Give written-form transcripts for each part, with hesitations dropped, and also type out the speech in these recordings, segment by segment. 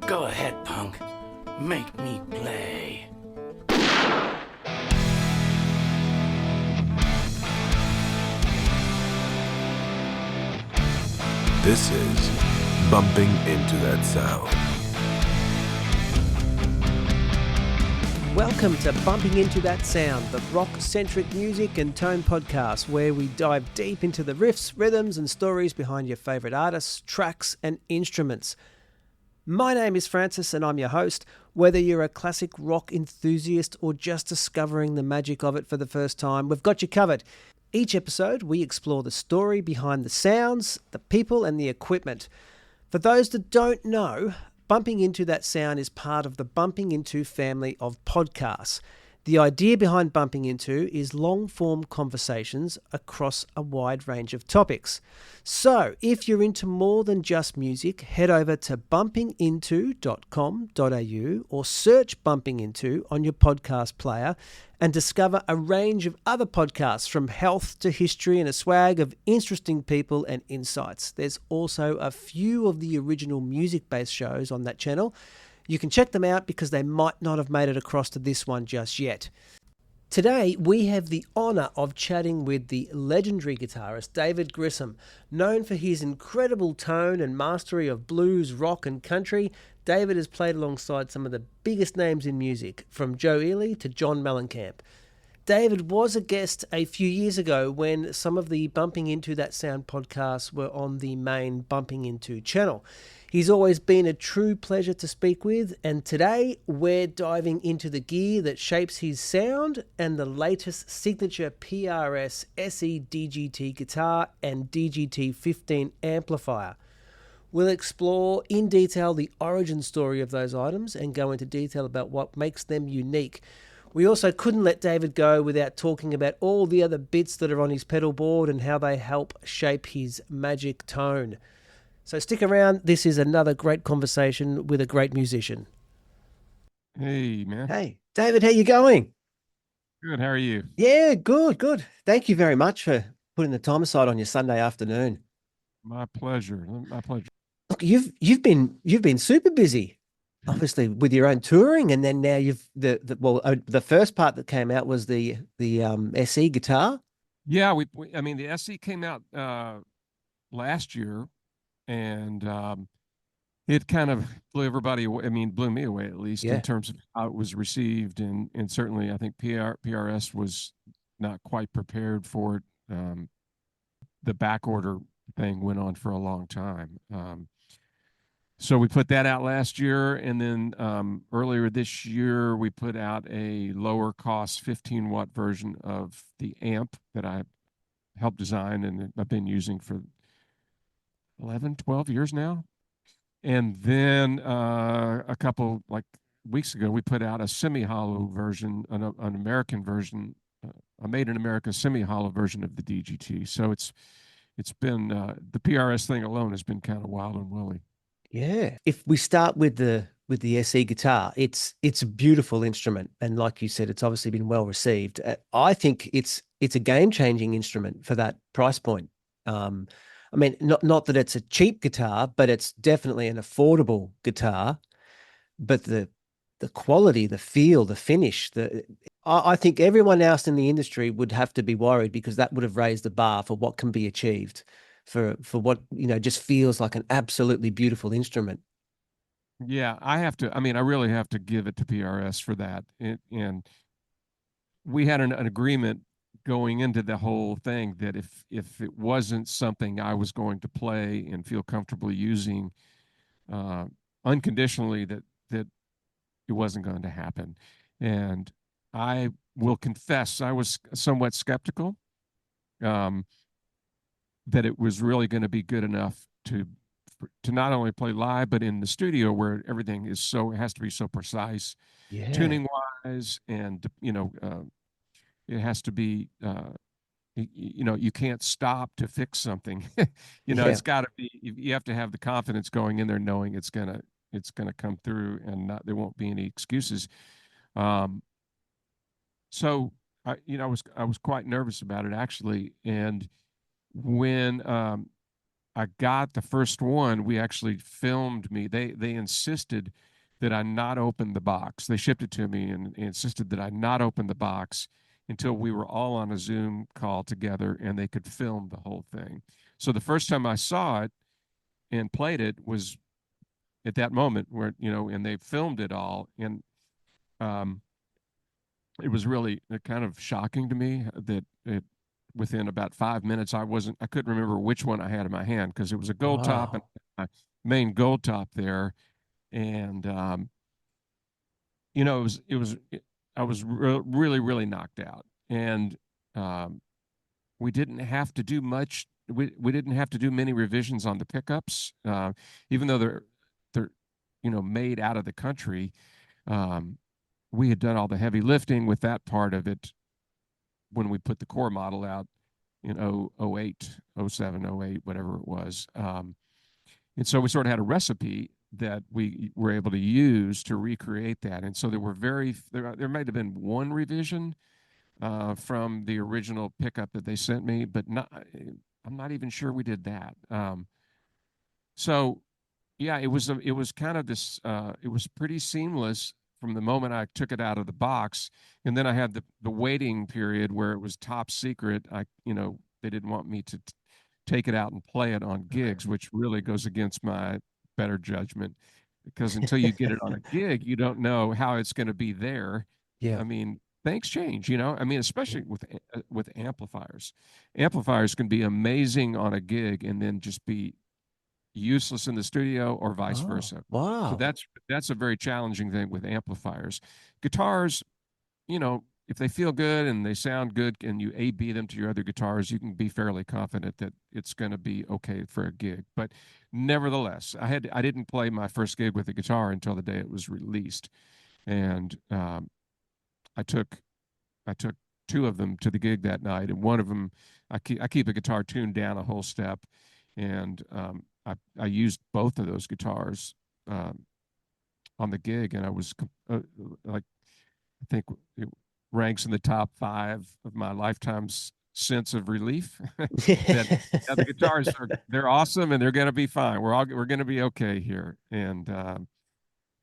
Go ahead, punk. Make me play. This is Bumping Into That Sound. Welcome to Bumping Into That Sound, the rock-centric music and tone podcast where we dive deep into the riffs, rhythms and stories behind your favourite artists, tracks and instruments. My name is Francis and I'm your host. Whether you're a classic rock enthusiast or just discovering the magic of it for the first time, we've got you covered. Each episode, we explore the story behind the sounds, the people and the equipment. For those that don't know, Bumping Into That Sound is part of the Bumping Into family of podcasts. The idea behind Bumping Into is long-form conversations across a wide range of topics. So, if you're into more than just music, head over to bumpinginto.com.au or search Bumping Into on your podcast player and discover a range of other podcasts from health to history and a swag of interesting people and insights. There's also a few of the original music-based shows on that channel. You can check them out because they might not have made it across to this one just yet. Today, we have the honour of chatting with the legendary guitarist David Grissom. Known for his incredible tone and mastery of blues, rock and country, David has played alongside some of the biggest names in music, from Joe Ely to John Mellencamp. David was a guest a few years ago when some of the Bumping Into That Sound podcasts were on the main Bumping Into channel. He's always been a true pleasure to speak with, and today we're diving into the gear that shapes his sound and the latest signature PRS SE DGT guitar and DGT 15 amplifier. We'll explore in detail the origin story of those items and go into detail about what makes them unique. We also couldn't let David go without talking about all the other bits that are on his pedal board and how they help shape his magic tone. So stick around. This is another great conversation with a great musician. Hey, man. Hey, David, how you going? Good. How are you? Yeah, good. Thank you very much for putting the time aside on your Sunday afternoon. My pleasure. My pleasure. Look, you've been super busy, obviously with your own touring, and then now you've the first part that came out was the SE guitar. Yeah, I mean the SE came out last year, and it kind of blew everybody away. I mean, blew me away at least in terms of how it was received, and certainly I think PRS was not quite prepared for it. The back order thing went on for a long time. So we put that out last year, and then earlier this year we put out a lower cost 15-watt version of the amp that I helped design and I've been using for 11, 12 years now. And then a couple weeks ago we put out a semi-hollow version, an American version, a made in America semi-hollow version of the DGT. So it's been the PRS thing alone has been kind of wild and woolly. Yeah. If we start with the SE guitar, it's a beautiful instrument, and like you said, it's obviously been well received. I think it's a game-changing instrument for that price point. I mean, not that it's a cheap guitar, but it's definitely an affordable guitar. But the quality, the feel, the finish, I think everyone else in the industry would have to be worried, because that would have raised the bar for what can be achieved for what, just feels like an absolutely beautiful instrument. Yeah, I really have to give it to PRS for that. And we had an agreement going into the whole thing that if it wasn't something I was going to play and feel comfortable using unconditionally, that it wasn't going to happen. And I will confess, I was somewhat skeptical that it was really going to be good enough to not only play live, but in the studio where everything it has to be so precise, tuning wise, and it has to be you can't stop to fix something. It's got to be, you have to have the confidence going in there knowing it's gonna come through, and there won't be any excuses. So I was quite nervous about it, actually. And when I got the first one, we actually filmed me. They insisted that I not open the box. They shipped it to me and insisted that I not open the box until we were all on a Zoom call together and they could film the whole thing. So the first time I saw it and played it was at that moment where, and they filmed it all. And um, it was really kind of shocking to me that within about 5 minutes, I couldn't remember which one I had in my hand because it was a gold top and Wow. my main gold top there. And, I was really, really knocked out. And um, we didn't have to do much. We didn't have to do many revisions on the pickups, even though they're, made out of the country. Um, we had done all the heavy lifting with that part of it when we put the core model out in 08, 07, 08, whatever it was. And so we sort of had a recipe that we were able to use to recreate that. And so there might have been one revision from the original pickup that they sent me, but I'm not even sure we did that. So yeah, it was kind of this, it was pretty seamless from the moment I took it out of the box. And then I had the waiting period where it was top secret. They didn't want me to take it out and play it on gigs, which really goes against my better judgment because until you get it on a gig, you don't know how it's going to be there. Yeah. I mean, things change, I mean, especially with amplifiers. Amplifiers can be amazing on a gig and then just be useless in the studio or vice Oh, versa. So wow. that's a very challenging thing with amplifiers. Guitars, if they feel good and they sound good and you A/B them to your other guitars, you can be fairly confident that it's going to be okay for a gig. But nevertheless, I didn't play my first gig with a guitar until the day it was released, and I took I took two of them to the gig that night, and one of them I keep a guitar tuned down a whole step, and I used both of those guitars um, on the gig, and I was like I think it ranks in the top 5 of my lifetime's sense of relief that yeah, the guitars they're awesome and they're going to be fine. We're going to be okay here. And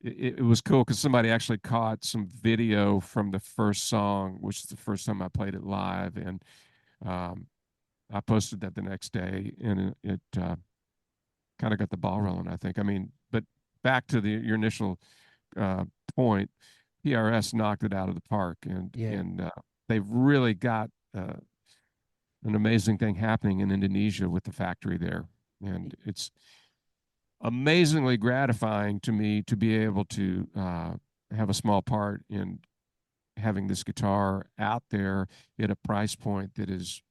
it was cool because somebody actually caught some video from the first song, which is the first time I played it live, and um, I posted that the next day, and it kind of got the ball rolling, I think. I mean, but back to your initial uh, point, PRS knocked it out of the park, and Yeah. they've really got an amazing thing happening in Indonesia with the factory there, and it's amazingly gratifying to me to be able to have a small part in having this guitar out there at a price point that is,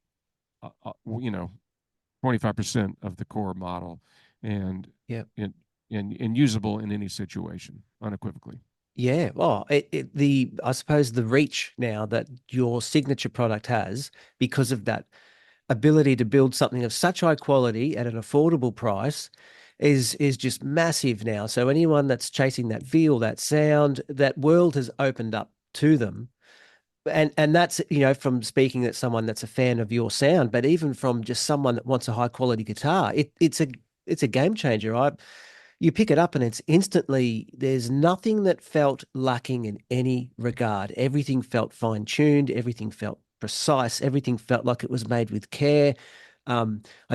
25% of the core model, and Yeah. and usable in any situation unequivocally. Yeah. Well, I suppose the reach now that your signature product has because of that ability to build something of such high quality at an affordable price is just massive now. So anyone that's chasing that feel, that sound, that world has opened up to them. And that's, from speaking at someone that's a fan of your sound, but even from just someone that wants a high quality guitar, it's a game changer. You pick it up and it's instantly, there's nothing that felt lacking in any regard. Everything felt fine tuned, everything felt precise, everything felt like it was made with care. I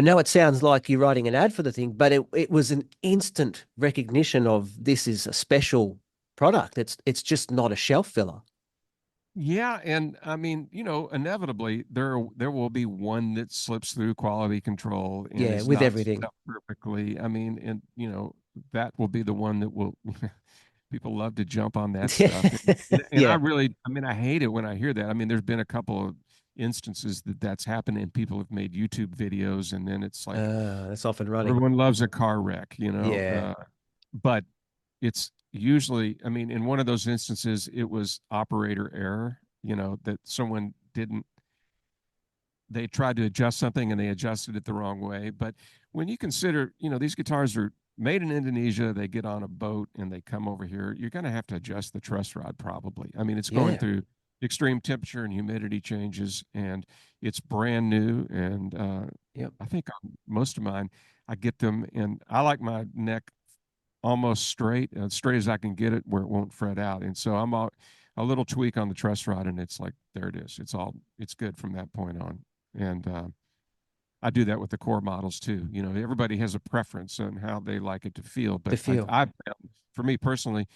know it sounds like you're writing an ad for the thing, but it was an instant recognition of this is a special product. It's just not a shelf filler. Yeah, and I mean, inevitably there will be one that slips through quality control and Yeah, is with not set everything. up perfectly. I mean, and that will be the one that will people love to jump on that stuff. And I Yeah. really, I mean, I hate it when I hear that. I mean, there's been a couple of instances that that's happened and people have made YouTube videos and then it's like That's off and running. everyone loves a car wreck, Yeah. but it's usually, I mean, in one of those instances, it was operator error, that someone didn't, they tried to adjust something and they adjusted it the wrong way. But when you consider, these guitars are made in Indonesia, they get on a boat and they come over here, you're going to have to adjust the truss rod probably. I mean, it's going Yeah. through extreme temperature and humidity changes and it's brand new. And Yep. I think on most of mine, I get them, and I like my neck almost straight, as straight as I can get it, where it won't fret out. And so I'm a little tweak on the truss rod, and it's like, there it is. It's good from that point on. And I do that with the core models too. You know, everybody has a preference on how they like it to feel, To but feel. for me personally,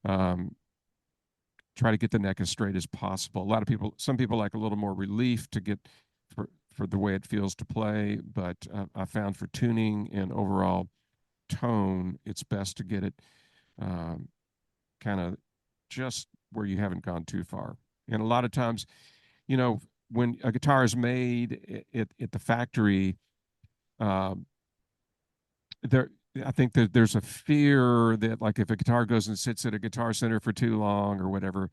um, try to get the neck as straight as possible. Some people like a little more relief to get for the way it feels to play, but I found for tuning and overall tone, it's best to get it kind of just where you haven't gone too far. And a lot of times, you know, when a guitar is made at the factory, um, there I think that there's a fear that, like, if a guitar goes and sits at a guitar center for too long or whatever,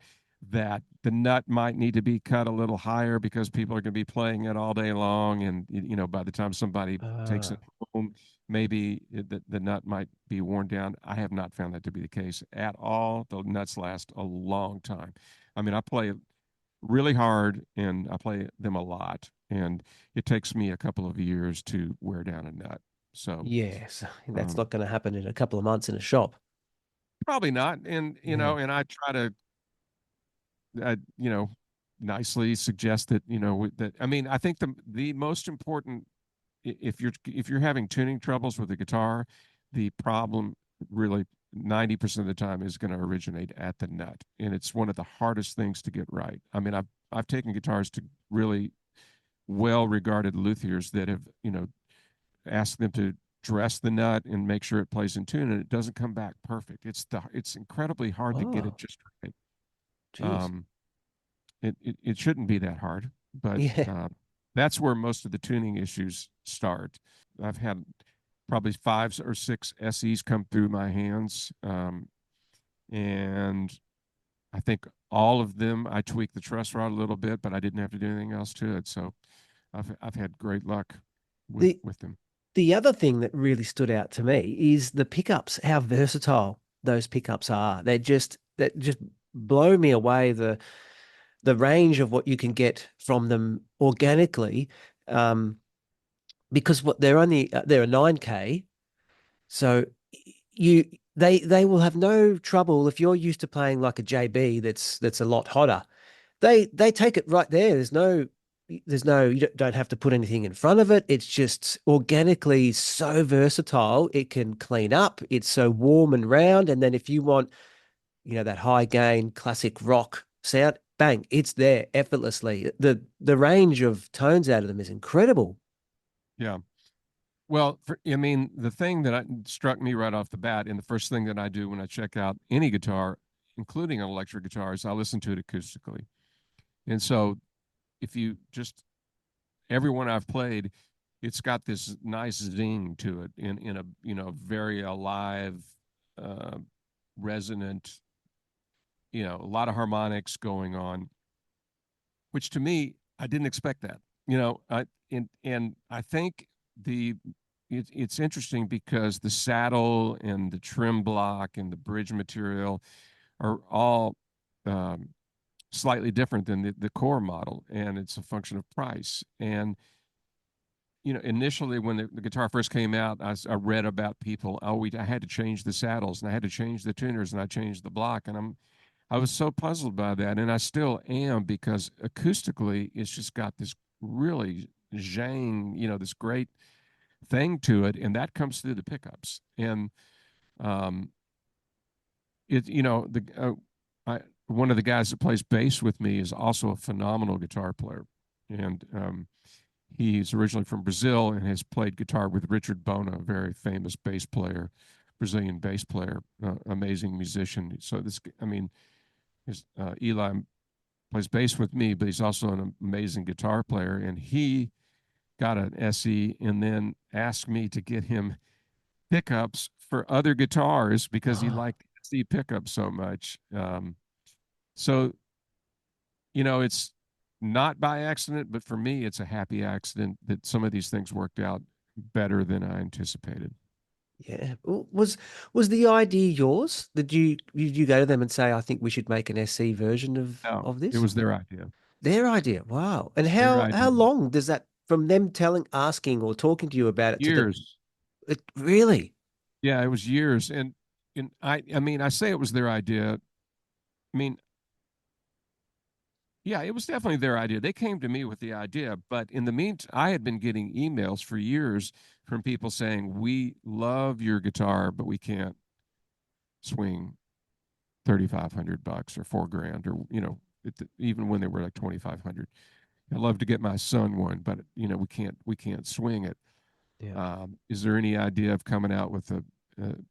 that the nut might need to be cut a little higher because people are going to be playing it all day long, and you know, by the time somebody takes it home, maybe the nut might be worn down. I have not found that to be the case at all. The nuts last a long time. I mean, I play really hard and I play them a lot, and it takes me a couple of years to wear down a nut. So Yes, that's um, not going to happen in a couple of months in a shop. probably not. And you Yeah. know, and I try to, you know, nicely suggest that, you know, that, I mean, I think the most important, if you're having tuning troubles with the guitar, the problem really 90% of the time is going to originate at the nut, and it's one of the hardest things to get right. I mean, I've taken guitars to really well-regarded luthiers that have, you know, asked them to dress the nut and make sure it plays in tune, and it doesn't come back perfect. It's incredibly hard to get it Oh, just right. geez. Um, it shouldn't be that hard, but Yeah. that's where most of the tuning issues start. I've had probably 5 or 6 SEs come through my hands, and I think all of them I tweaked the truss rod a little bit, but I didn't have to do anything else to it. So I've had great luck The with them. the other thing that really stood out to me is the pickups, how versatile those pickups are. That just blow me away, the range of what you can get from them organically. Um, because what they're a 9K, so you they will have no trouble if you're used to playing like a JB that's a lot hotter. They take it right there. There's no you don't have to put anything in front of it. It's just organically so versatile. It can clean up. It's so warm and round. And then if you want, that high gain classic rock sound, bang, it's there effortlessly. The range of tones out of them is incredible. Yeah. Well, I mean, the thing that struck me right off the bat, and the first thing that I do when I check out any guitar, including an electric guitar, is I listen to it acoustically. And so, if you just everyone I've played, it's got this nice zing to it in a, you know, very alive, uh, resonant, you know, a lot of harmonics going on, which to me, I didn't expect that. You know, and I think it's interesting because the saddle and the trim block and the bridge material are all um, slightly different than the core model, and it's a function of price. And you know, initially when the guitar first came out, I read about people. Oh, I had to change the saddles, and I had to change the tuners, and I changed the block, and I was so puzzled by that, and I still am, because acoustically, it's just got this really zhang, you know, this great thing to it, and that comes through the pickups. And um, you know, one of the guys that plays bass with me is also a phenomenal guitar player, and he's originally from Brazil and has played guitar with Richard Bona, a very famous bass player, Brazilian bass player, amazing musician. So I mean, Eli plays bass with me, but he's also an amazing guitar player, and he got an SE and then asked me to get him pickups for other guitars because he Oh, liked the pickups so much. So, you know, it's not by accident, but for me, it's a happy accident that some of these things worked out better than I anticipated. yeah. Was the idea yours? Did you go to them and say, I think we should make an SC version of No, of it this? was their idea. Their idea. Wow. And Their how idea. long does that, from them asking or talking to you about it to the Years. Really? Yeah, it was years. And I mean, I say it was their idea. I mean, yeah, it was definitely their idea. They came to me with the idea, but in the meantime, I had been getting emails for years from people saying, "We love your guitar, but we can't swing $3,500 or $4,000 or even when they were like 2,500. I'd love to get my son one, but we can't swing it. Yeah. Is there any idea of coming out with a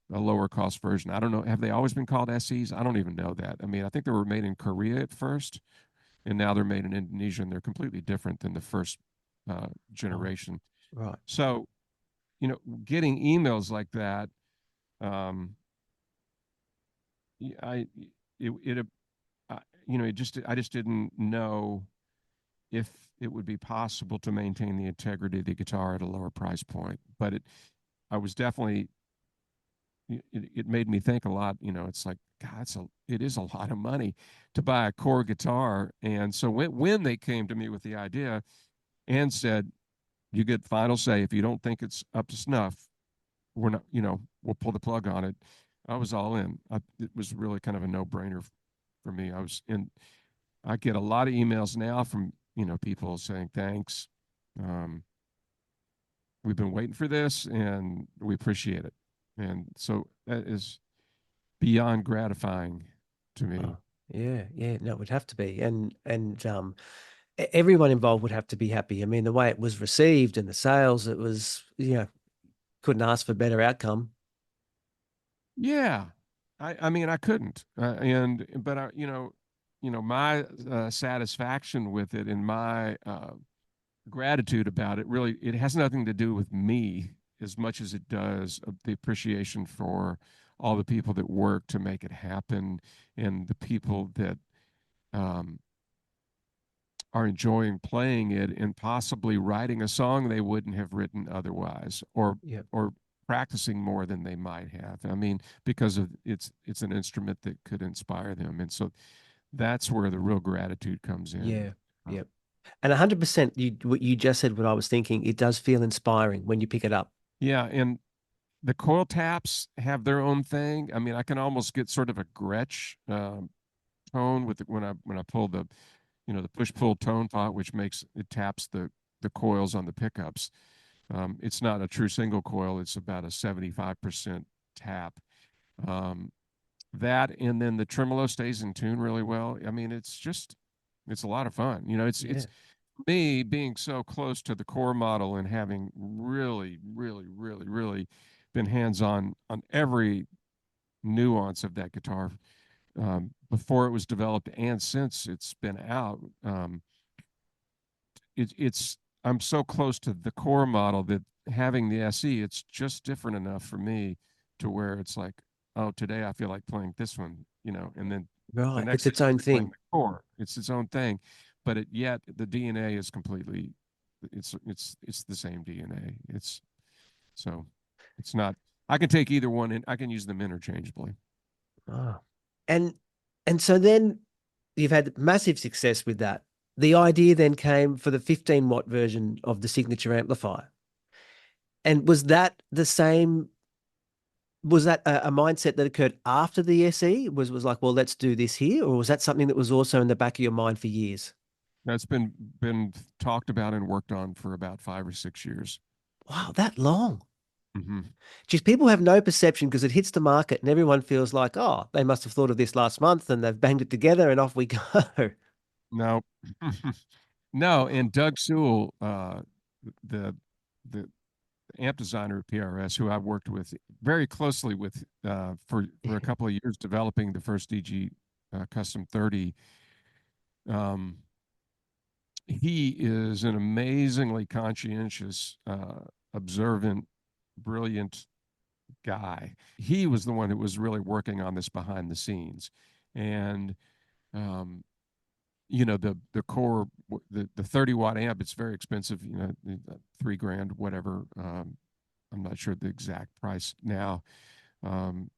lower cost version? I don't know. Have they always been called SEs? I don't even know that. I mean, I think they were made in Korea at first, and now they're made in Indonesia, and they're completely different than the first Oh, generation. right. So, getting emails like that, um, I it I just didn't know if it would be possible to maintain the integrity of the guitar at a lower price point. But I was definitely, it made me think a lot. It's like, God, it is a lot of money to buy a core guitar. And so when they came to me with the idea and said, you get final say, if you don't think it's up to snuff, we're not, we'll pull the plug on it. I was all in. It was really kind of a no-brainer for me. I get a lot of emails now from, people saying, thanks. Um, we've been waiting for this and we appreciate it. And so that is beyond gratifying to me. Oh, yeah, yeah. No, it would have to be, and everyone involved would have to be happy. I mean, the way it was received and the sales, it was, couldn't ask for better outcome. Yeah. I mean, I couldn't. But my satisfaction with it and my gratitude about it, really, it has nothing to do with me as much as it does the appreciation for all the people that work to make it happen, and the people that um, are enjoying playing it and possibly writing a song they wouldn't have written otherwise, Yeah, or practicing more than they might have. I mean, because of it's an instrument that could inspire them, and so that's where the real gratitude comes in. yeah, yeah. And 100%, what you just said, what I was thinking, it does feel inspiring when you pick it up. Yeah, and the coil taps have their own thing. I mean, I can almost get sort of a Gretsch tone with when I pull the push pull tone pot, which makes it taps the coils on the pickups. It's not a true single coil; it's about a 75% tap. Um, that and then the tremolo stays in tune really well. I mean, it's a lot of fun. Yeah, It's me being so close to the core model and having really, really, really, really been hands on every nuance of that guitar before it was developed and since it's been out. It's I'm so close to the core model that having the SE, it's just different enough for me to where it's like, oh, today I feel like playing this one, and then the right. next It's day its I'll own be playing thing. the core. It's its own thing, but yet the DNA is completely, it's the same DNA. So it's not. I can take either one and I can use them interchangeably. Oh. And and so then you've had massive success with that. The idea then came for the 15-watt version of the signature amplifier. And was that the same? Was that a mindset that occurred after the SE? Was like, well, let's do this here, or was that something that was also in the back of your mind for years? That's been talked about and worked on for about 5 or 6 years. Wow, that long. Hmm. Just people have no perception because it hits the market and everyone feels like, oh, they must have thought of this last month and they've banged it together and off we go. No, no. And Doug Sewell, the the amp designer at PRS, who I've worked with very closely with for a couple of years, developing the first DG Custom 30. Um, he is an amazingly conscientious, observant, brilliant guy. He was the one who was really working on this behind the scenes, and um, the core, the 30-watt amp, it's very expensive, $3,000, whatever. I'm not sure the exact price now. um,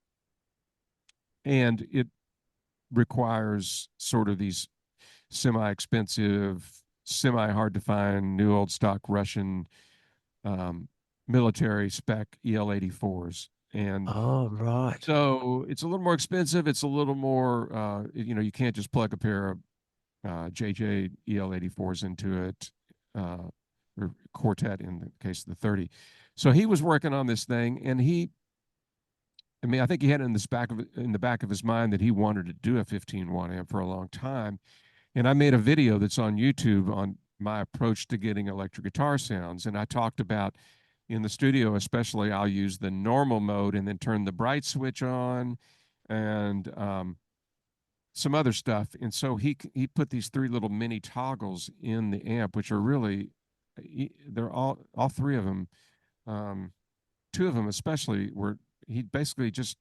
and it requires sort of these semi-expensive, semi-hard to find new old stock Russian um, military spec EL84s. And Oh, right. so it's a little more expensive. It's a little more, you can't just plug a pair of JJ EL84s into it, or quartet in the case of the 30. So he was working on this thing, and I think he had it in the back of his mind that he wanted to do a 15-watt amp for a long time. And I made a video that's on YouTube on my approach to getting electric guitar sounds. And I talked about in the studio, especially, I'll use the normal mode and then turn the bright switch on, and some other stuff. And so he put these three little mini toggles in the amp, which are really, they're all three of them. Two of them especially he basically just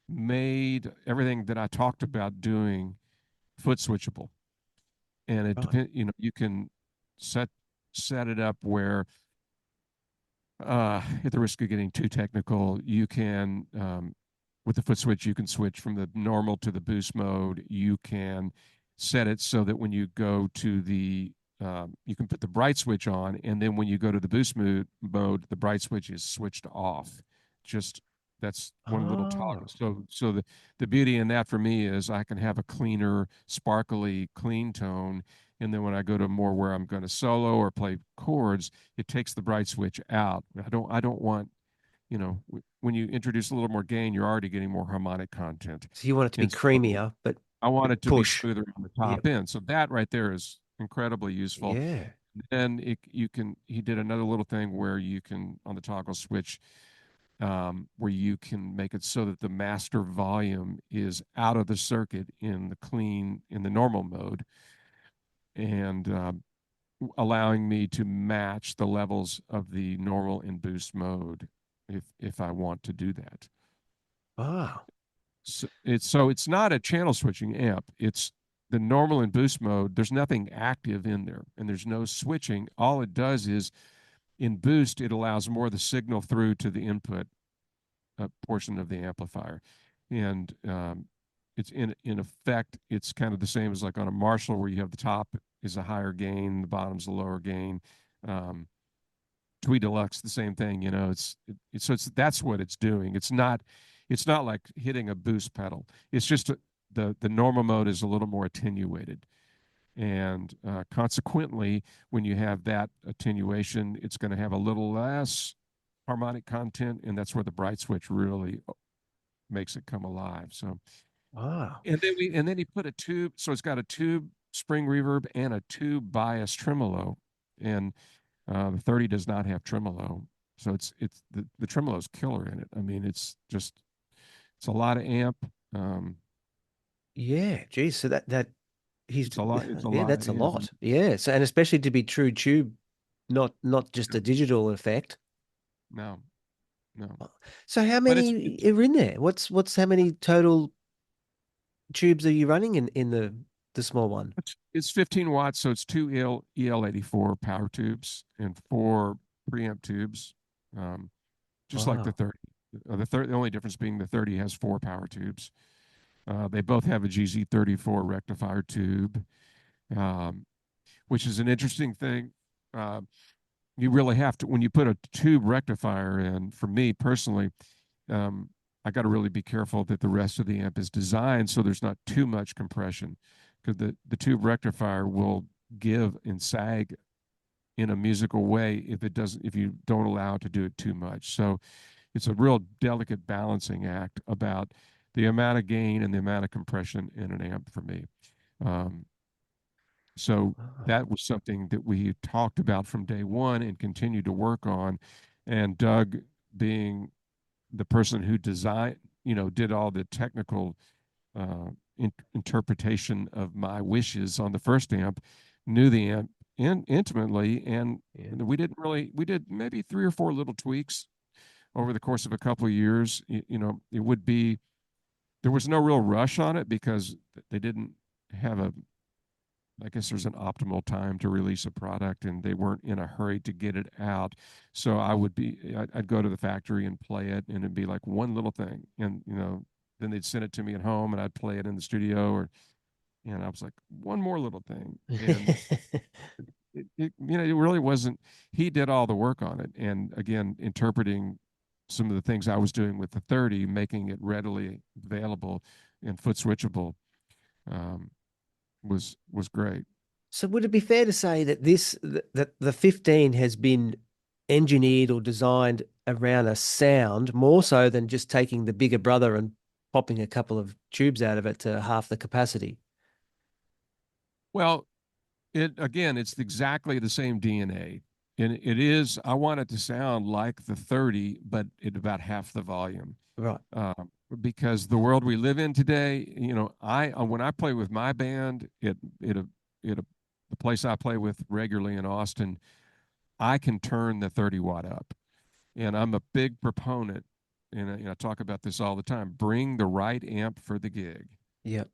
made everything that I talked about doing foot switchable. And it Right. depends, you can set it up where, at the risk of getting too technical, you can, with the foot switch, you can switch from the normal to the boost mode. You can set it so that when you go to you can put the bright switch on, and then when you go to the boost mode, the bright switch is switched off. Just that's one little Oh, toggle. So the beauty in that for me is I can have a cleaner, sparkly, clean tone, and then when I go to more where I'm going to solo or play chords, it takes the bright switch out. I don't want, when you introduce a little more gain, you're already getting more harmonic content. so you want it to be And so creamier, but I want it to be push. smoother on the Yep. top end. So that right there is incredibly useful. Yeah. Then he did another little thing where you can, on the toggle switch, where you can make it so that the master volume is out of the circuit in the normal mode, and allowing me to match the levels of the normal and boost mode if I want to do that. Wow. So it's not a channel switching amp. It's the normal and boost mode. There's nothing active in there, and there's no switching. All it does is, in boost, it allows more of the signal through to the input portion of the amplifier, and it's in effect, it's kind of the same as like on a Marshall, where you have the top is a higher gain, the bottom's a lower gain. Tweed Deluxe, the same thing. That's what it's doing. It's not like hitting a boost pedal. It's just the normal mode is a little more attenuated, and consequently, when you have that attenuation, it's going to have a little less harmonic content, and that's where the bright switch really makes it come alive. So, Wow. and then he put a tube, so it's got a tube spring reverb and a tube bias tremolo, and the 30 does not have tremolo, so it's the tremolo's killer in it. I mean, it's a lot of amp. Yeah. Geez. So that he's It's a lot. It's a yeah, lot. that's a It is. lot. Yeah. So, and especially to be true tube, not just a digital effect. No, no. So how But many are in there? What's how many total tubes are you running in the small one? it's 15 watts, so it's two EL84 power tubes and four preamp tubes, just like the Wow. 30. The only difference being the 30 has four power tubes. They both have a GZ34 rectifier tube, um, which is an interesting thing. You really have to, when you put a tube rectifier in, for me personally, I got to really be careful that the rest of the amp is designed so there's not too much compression, because the tube rectifier will give and sag in a musical way if you don't allow it to do it too much. So it's a real delicate balancing act about the amount of gain and the amount of compression in an amp for me. Um, so Wow. that was something that we talked about from day one and continued to work on. And Doug, being the person who did all the technical interpretation of my wishes on the first amp, knew the amp intimately, and Yeah. we did maybe three or four little tweaks over the course of a couple of years. There was no real rush on it because they didn't have I guess there's an optimal time to release a product, and they weren't in a hurry to get it out. So I'd go to the factory and play it, and it'd be like one little thing, and then they'd send it to me at home, and I'd play it in the studio, and I was like, one more little thing, and it really wasn't. He did all the work on it, and again, interpreting some of the things I was doing with the 30, making it readily available and foot switchable, um, was great. So would it be fair to say that that the 15 has been engineered or designed around a sound more so than just taking the bigger brother and popping a couple of tubes out of it to half the capacity? Well, it's exactly the same DNA. And it is, I want it to sound like the 30, but at about half the volume. Right. Because the world we live in today, when I play with my band, the place I play with regularly in Austin, I can turn the 30-watt up. And I'm a big proponent, and I talk about this all the time, bring the right amp for the gig. Yeah.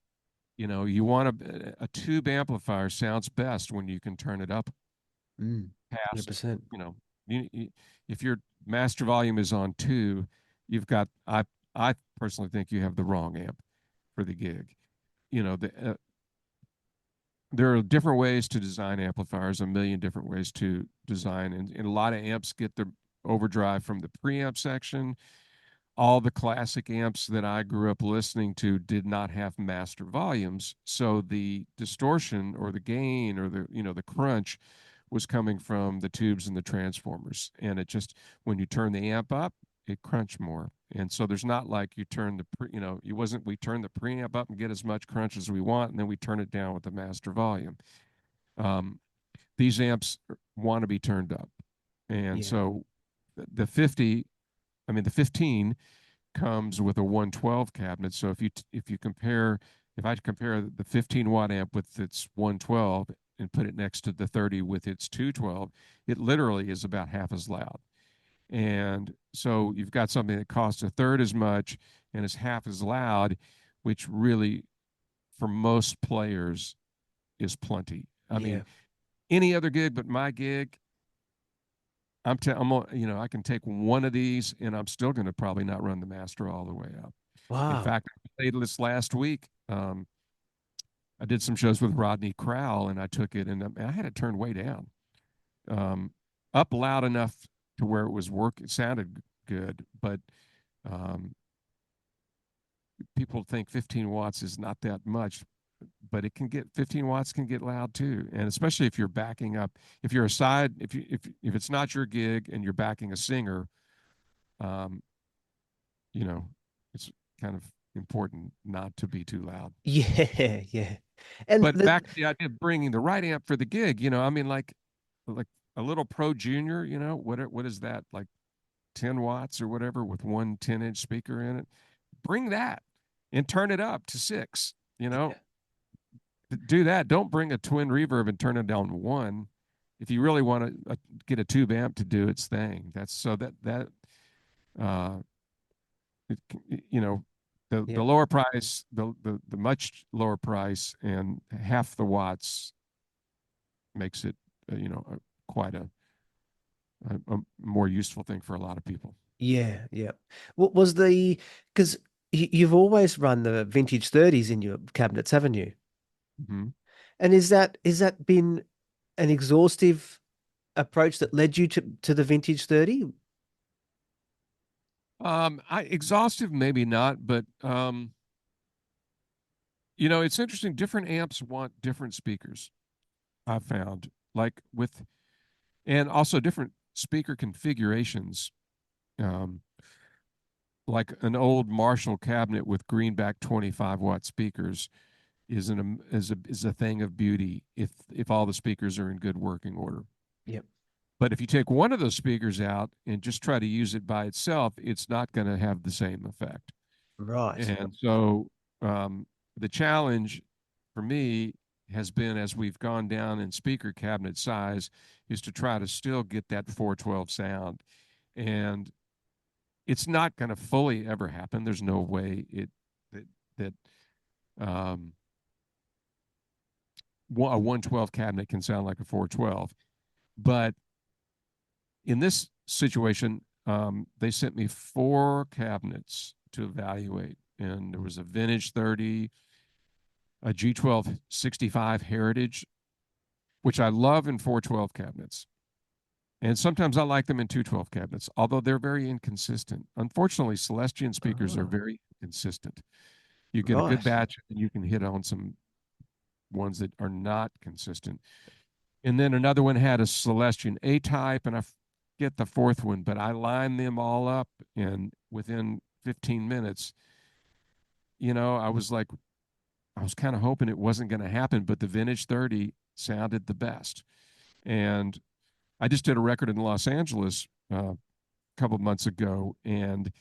You want a tube amplifier sounds best when you can turn it up past, 100%. if your master volume is on 2, you've got, I personally think you have the wrong amp for the gig. There are different ways to design amplifiers, a million different ways to design, and a lot of amps get their overdrive from the preamp section. All the classic amps that I grew up listening to did not have master volumes, so the distortion or the gain or the crunch was coming from the tubes and the transformers, and it just, when you turn the amp up, it crunched more. And so there's not like you turn we turn the preamp up and get as much crunch as we want, and then we turn it down with the master volume. These amps want to be turned up, and Yeah. so the 50, the 15 comes with a 112 cabinet. So if I compare the 15-watt amp with its 112 and put it next to the 30 with its 212, it literally is about half as loud. And so you've got something that costs a third as much and is half as loud, which really, for most players, is plenty. I mean, any other gig but my gig, I can take one of these and I'm still going to probably not run the master all the way up. In Wow. fact, I played this last week. I did some shows with Rodney Crowell, and I took it and I had it turned way down, up loud enough to where it sounded good, but people think 15 watts is not that much, but 15 watts can get loud too. And especially if you're backing up, if it's not your gig and you're backing a singer, it's kind of important not to be too loud. Yeah, yeah. And But back to the idea of bringing the right amp for the gig, like a little Pro Junior, what is that, like 10 watts or whatever with one 10-inch speaker in it? Bring that and turn it up to 6, Do that. Don't bring a twin reverb and turn it down 1. If you really want to get a tube amp to do its thing, the lower price, the much lower price and half the watts makes it, quite a more useful thing for a lot of people. Yeah, yeah. What was because you've always run the vintage 30s in your cabinets, haven't you? Mm-hmm. And is that been an exhaustive approach that led you to the vintage 30? Exhaustive, maybe not, but it's interesting. Different amps want different speakers, I've found, and also different speaker configurations. Like an old Marshall cabinet with greenback 25-watt speakers is a thing of beauty if all the speakers are in good working order. Yep. But if you take one of those speakers out and just try to use it by itself, it's not going to have the same effect. Right. And so the challenge for me has been, as we've gone down in speaker cabinet size, is to try to still get that 412 sound. And it's not going to fully ever happen. There's no way that a 112 cabinet can sound like a 412. But in this situation, they sent me 4 cabinets to evaluate, and there was a vintage 30, a G12 65 Heritage, which I love in 412 cabinets. And sometimes I like them in 212 cabinets, although they're very inconsistent. Unfortunately, Celestion speakers are very inconsistent. You get a good Right. batch and you can hit on some ones that are not consistent. And then another one had a Celestion A type, and I forget the fourth one, but I lined them all up, and within 15 minutes, I was like, I was kind of hoping it wasn't going to happen, but the Vintage 30 sounded the best. And I just did a record in Los Angeles a couple of months ago, and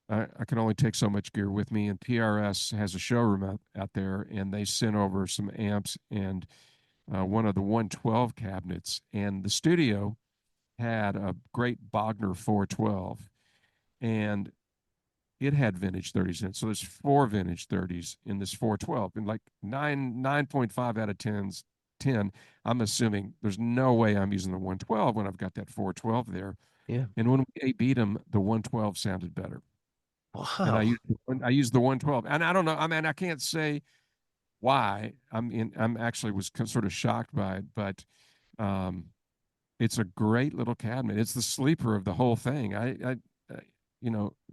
I can only take so much gear with me. And PRS has a showroom out there, and they sent over some amps and one of the 112 cabinets. And the studio had a great Bogner 412, and it had vintage 30s in it. So there's 4 vintage 30s in this 412, and like 9.5 out of 10. I'm assuming there's no way I'm using the 112 when I've got that 412 there. Yeah. And when we beat them, the 112 sounded better. And Wow. I used the 112, and I don't know. I mean, I can't say why. I'm actually was sort of shocked by it, but it's a great little cabinet. It's the sleeper of the whole thing.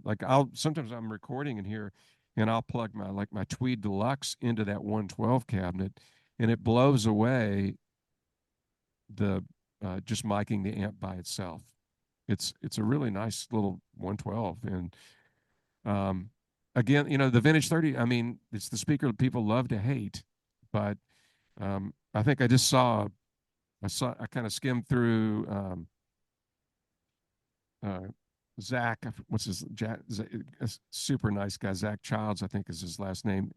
Like sometimes I'm recording in here, and I'll plug my Tweed Deluxe into that 112 cabinet, and it blows away the just miking the amp by itself. It's a really nice little 112, and again, the Vintage 30. I mean, it's the speaker that people love to hate, but I think I kind of skimmed through Zach. What's his Jack? A super nice guy. Zach Childs, I think, is his last name.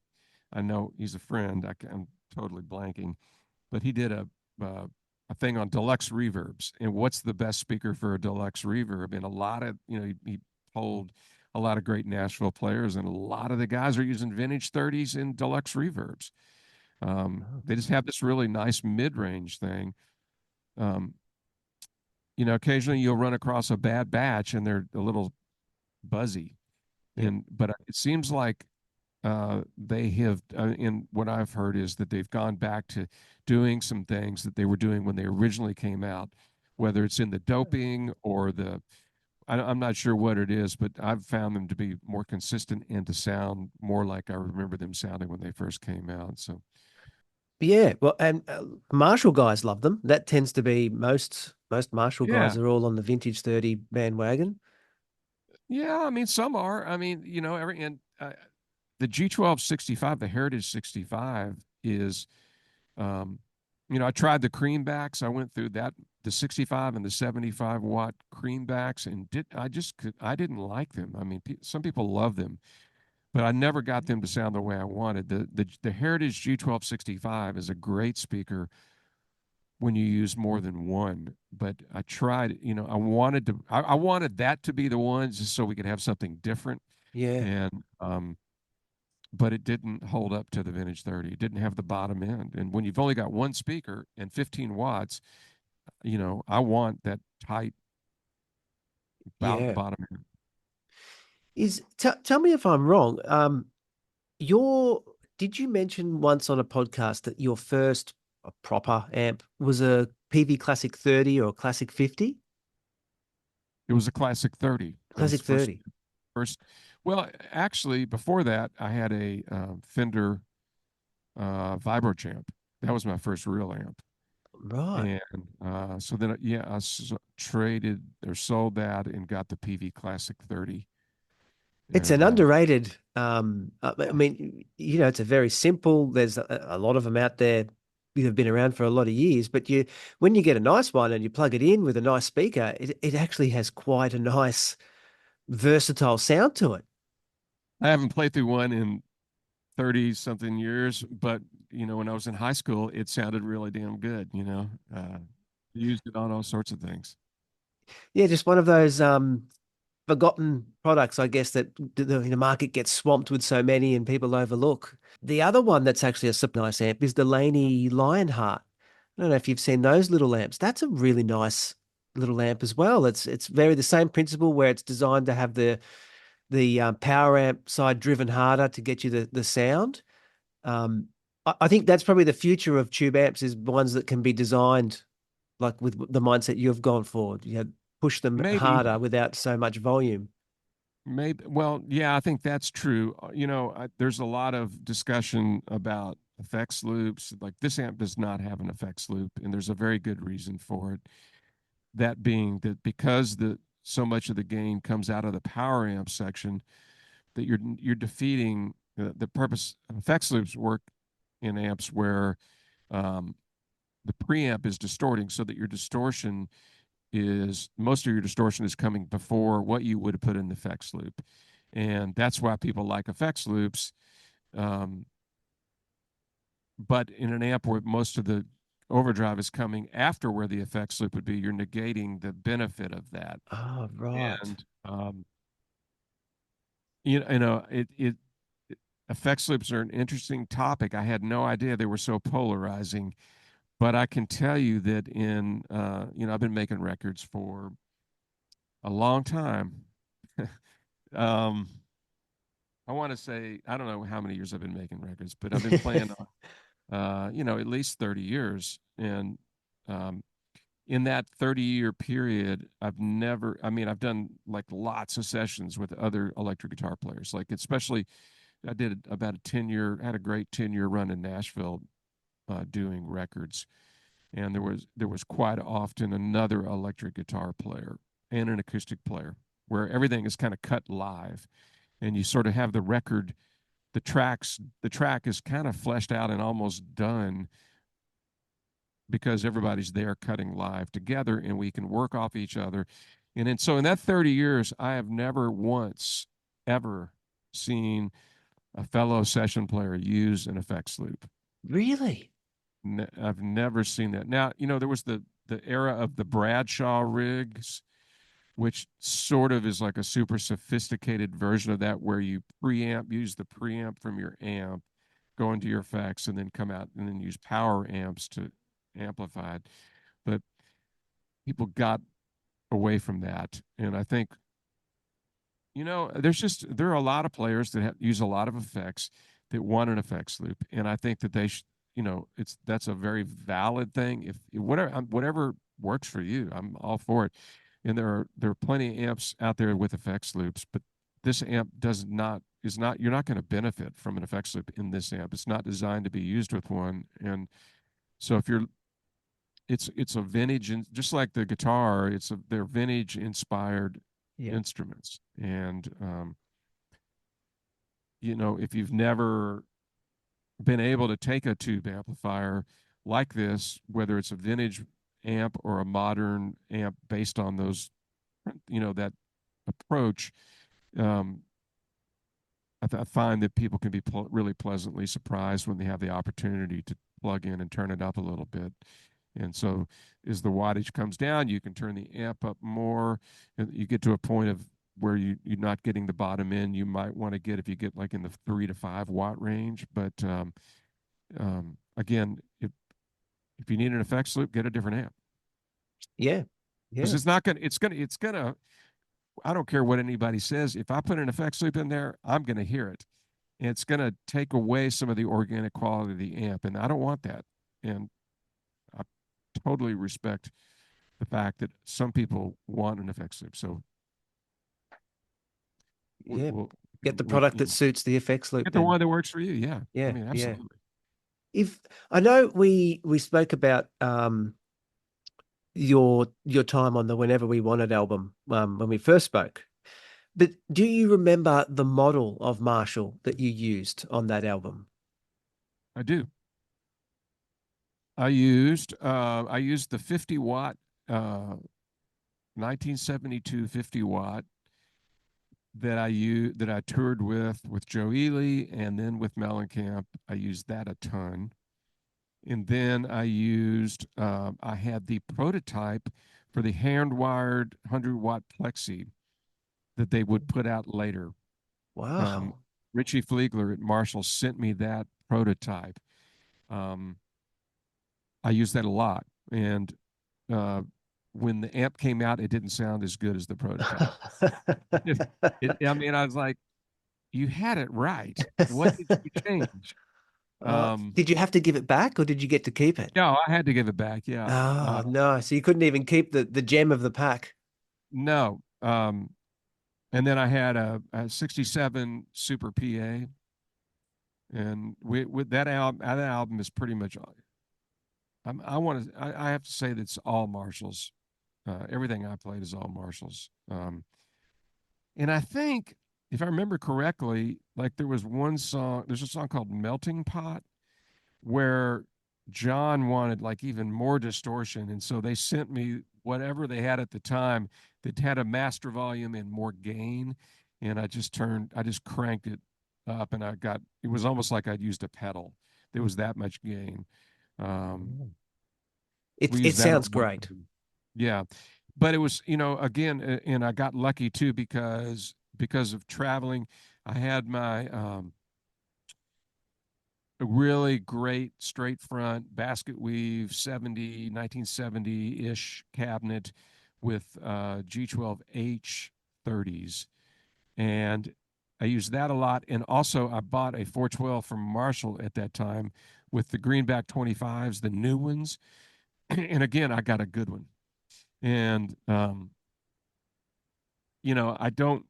I know he's a friend. I'm totally blanking, but he did a thing on deluxe reverbs and what's the best speaker for a deluxe reverb. And a lot of he told a lot of great Nashville players, and a lot of the guys are using vintage 30s in deluxe reverbs. They just have this really nice mid-range thing. Occasionally you'll run across a bad batch and they're a little buzzy, but it seems like they have, in what I've heard is that they've gone back to doing some things that they were doing when they originally came out, whether it's in the doping or I'm not sure what it is, but I've found them to be more consistent and to sound more like I remember them sounding when they first came out. So, Yeah, well, and Marshall guys love them. That tends to be most Marshall yeah, guys are all on the vintage 30 bandwagon. yeah. I mean, some are. I mean, the G12 65, the Heritage 65 is, I tried the creambacks. I went through the 65 and the 75 watt creambacks, and I didn't like them. I mean, some people love them, but I never got them to sound the way I wanted. The Heritage G12 65 is a great speaker when you use more than one. But I tried, I wanted that to be the one just so we could have something different. Yeah. And but it didn't hold up to the Vintage 30. It didn't have the bottom end. And when you've only got one speaker and 15 watts, I want that tight Yeah. bottom end. Tell me if I'm wrong. Did you mention once on a podcast that your first proper amp was a PV Classic 30 or a Classic 50? It was a Classic 30. Classic 30. First, well, actually, before that, I had a Fender Vibrochamp. That was my first real amp. Right. And so then, I traded or sold that and got the PV Classic 30. It's And an underrated, I mean, it's a very simple, there's a lot of them out there that have been around for a lot of years, but when you get a nice one and you plug it in with a nice speaker, it actually has quite a nice versatile sound to it. I haven't played through one in 30 something years, but when I was in high school, it sounded really damn good. Used it on all sorts of things. Yeah, just one of those forgotten products, I guess, that the market gets swamped with so many and people overlook. The other one that's actually a super nice amp is the Laney Lionheart. I don't know if you've seen those little amps. That's a really nice little amp as well. It's very the same principle where it's designed to have the power amp side driven harder to get you the sound. I think that's probably the future of tube amps is ones that can be designed like with the mindset you've gone forward. You had push them Maybe, harder without so much volume. maybe. Well, yeah, I think that's true. There's a lot of discussion about effects loops. Like this amp does not have an effects loop, and there's a very good reason for it. That being that because the so much of the gain comes out of the power amp section, that you're defeating the purpose. Effects loops work in amps where um, the preamp is distorting, so that your distortion is most of your distortion is coming before what you would have put in the effects loop, and that's why people like effects loops. Um, but in an amp where most of the overdrive is coming after where the effects loop would be, you're negating the benefit of that. Oh, right. And it effects loops are an interesting topic. I had no idea they were so polarizing, but I can tell you that I've been making records for a long time. um, I want to say I don't know how many years I've been making records, but I've been playing, at least 30 years. And um, in that 30-year period, I've done like lots of sessions with other electric guitar players. Like especially, I did about had a great 10-year run in Nashville doing records, and there was quite often another electric guitar player and an acoustic player where everything is kind of cut live, and you sort of have the track is kind of fleshed out and almost done because everybody's there cutting live together, and we can work off each other. So in that 30 years, I have never once ever seen a fellow session player use an effects loop. Really? I've never seen that. Now, there was the era of the Bradshaw rigs, which sort of is like a super sophisticated version of that, where you use the preamp from your amp, go into your effects, and then come out and then use power amps to amplify it. But people got away from that, and I think there are a lot of players that use a lot of effects that want an effects loop, and I think that they should. That's a very valid thing. If whatever works for you, I'm all for it. And there are plenty of amps out there with effects loops, but this amp is not you're not going to benefit from an effects loop in this amp. It's not designed to be used with one. And so if you're it's a vintage, and just like the guitar, they're vintage inspired Yeah. instruments. And if you've never been able to take a tube amplifier like this, whether it's a vintage amp or a modern amp based on that approach, um, I find that people can be really pleasantly surprised when they have the opportunity to plug in and turn it up a little bit. And so as the wattage comes down, you can turn the amp up more, and you get to a point of where you're not getting the bottom end you might want to get if you get like in the 3 to 5 watt range. But again, if you need an effects loop, get a different amp. Yeah. Because Yeah. it's gonna. I don't care what anybody says. If I put an effects loop in there, I'm gonna hear it. And it's gonna take away some of the organic quality of the amp, and I don't want that. And I totally respect the fact that some people want an effects loop. So Yeah. we'll Get the product that know, suits the effects loop get the then. one that works for you. Yeah, I Yeah. mean, Yeah. absolutely. If I know we spoke about your time on the Whenever We Wanted album when we first spoke. But do you remember the model of Marshall that you used on that album? I do. I used the 50 watt 1972 50 watt that I toured with Joe Ely and then with Mellencamp. I used that a ton. And then I had the prototype for the hand wired 100 watt plexi that they would put out later. Um, Wow. Richie Fliegler at Marshall sent me that prototype. Um, I used that a lot. And uh, when the amp came out, it didn't sound as good as the prototype. I mean, I was like, you had it right. What did you change? Did you have to give it back or did you get to keep it? Yeah, I had to give it back. Yeah. Oh, no. So you couldn't even keep the gem of the pack. No. And then I had a 67 Super PA, and with that album is pretty much. I have to say that it's all Marshalls. Everything I played is all Marshalls. And I think, if I remember correctly, like there's a song called Melting Pot, where John wanted like even more distortion. And so they sent me whatever they had at the time that had a master volume and more gain. And I just cranked it up, and it was almost like I'd used a pedal. There was that much gain. Um, we It used that sounds on one great. album. Yeah. But it was, again, and I got lucky too because of traveling. I had my a really great straight front basket weave 1970-ish cabinet with G12H 30s. And I used that a lot. And also I bought a 412 from Marshall at that time with the greenback 25s, the new ones. And again, I got a good one. And, I don't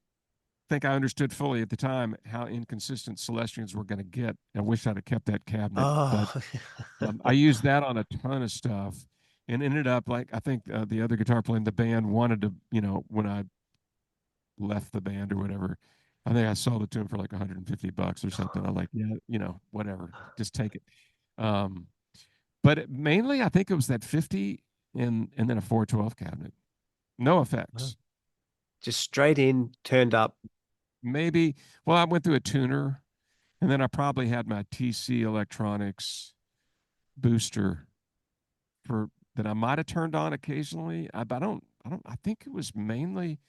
think I understood fully at the time how inconsistent Celestians were going to get. I wish I'd have kept that cabinet, but Oh, I used that on a ton of stuff, and ended up like I think the other guitar player in the band wanted to, when I left the band or whatever, I think I sold it to him for like $150 or something. I'm like, yeah, whatever, just take it. Um, but mainly, I think it was that 50 and then a 412 cabinet, no effects. just straight in, turned up. Maybe, well, I went through a tuner, and then I probably had my TC Electronics booster for that I might have turned on occasionally. I think it was mainly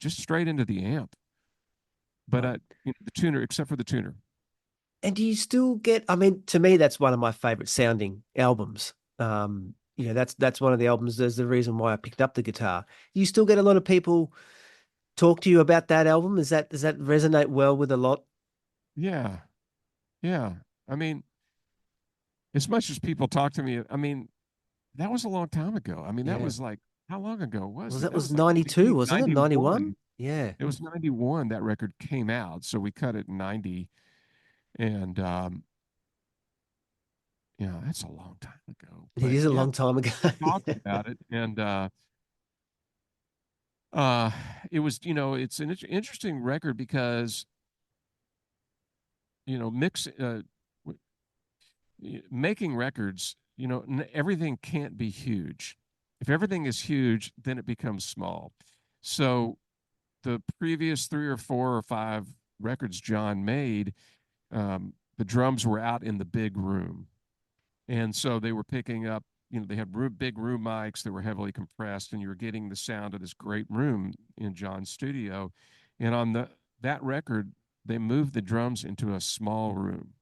just straight into the amp. But Right. the tuner, except for the tuner. And do you still get, I mean, to me, that's one of my favorite sounding albums. That's one of the albums. There's the reason why I picked up the guitar. You still get a lot of people talk to you about that album. Does that resonate well with a lot? Yeah, yeah. I mean, as much as people talk to me, I mean, that was a long time ago. I mean, that Yeah. was like, how long ago was Well, it? that That was was like 92, wasn't it? 91? 91. Yeah. It was 91 that record came out. So we cut it in 90. And that's a long time ago. It But is a yeah, long time ago. we talked Yeah. about it, and uh, it was, it's an interesting record because mix making records, everything can't be huge. If everything is huge, then it becomes small. So the previous 3 or 4 or 5 records John made, the drums were out in the big room. And so they were picking up, they had big room mics that were heavily compressed, and you were getting the sound of this great room in John's studio. And on that record, they moved the drums into a small room.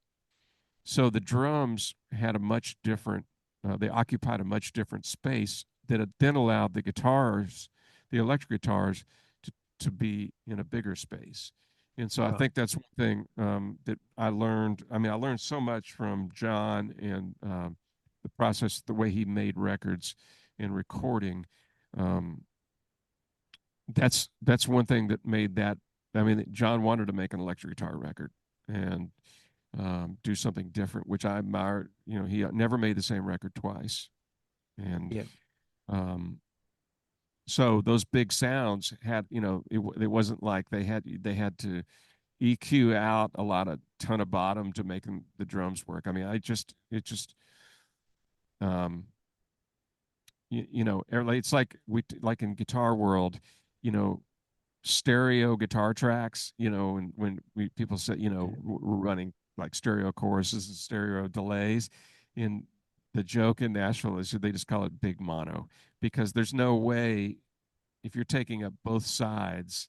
So the drums had a much different, they occupied a much different space that it then allowed the guitars, the electric guitars, to be in a bigger space. And so I Right. think that's one thing that I learned. I mean, I learned so much from John and the process, the way he made records and recording. Um, that's one thing that made that. I mean, John wanted to make an electric guitar record and do something different, which I admire. He never made the same record twice, and Yeah. um, so those big sounds had, it wasn't like they had to EQ out a ton of bottom to make the drums work. I mean, it just um it's like like in guitar world, you know stereo guitar tracks, and when people say, we're running like stereo choruses and stereo delays. In the joke in Nashville is they just call it big mono, because there's no way, if you're taking up both sides,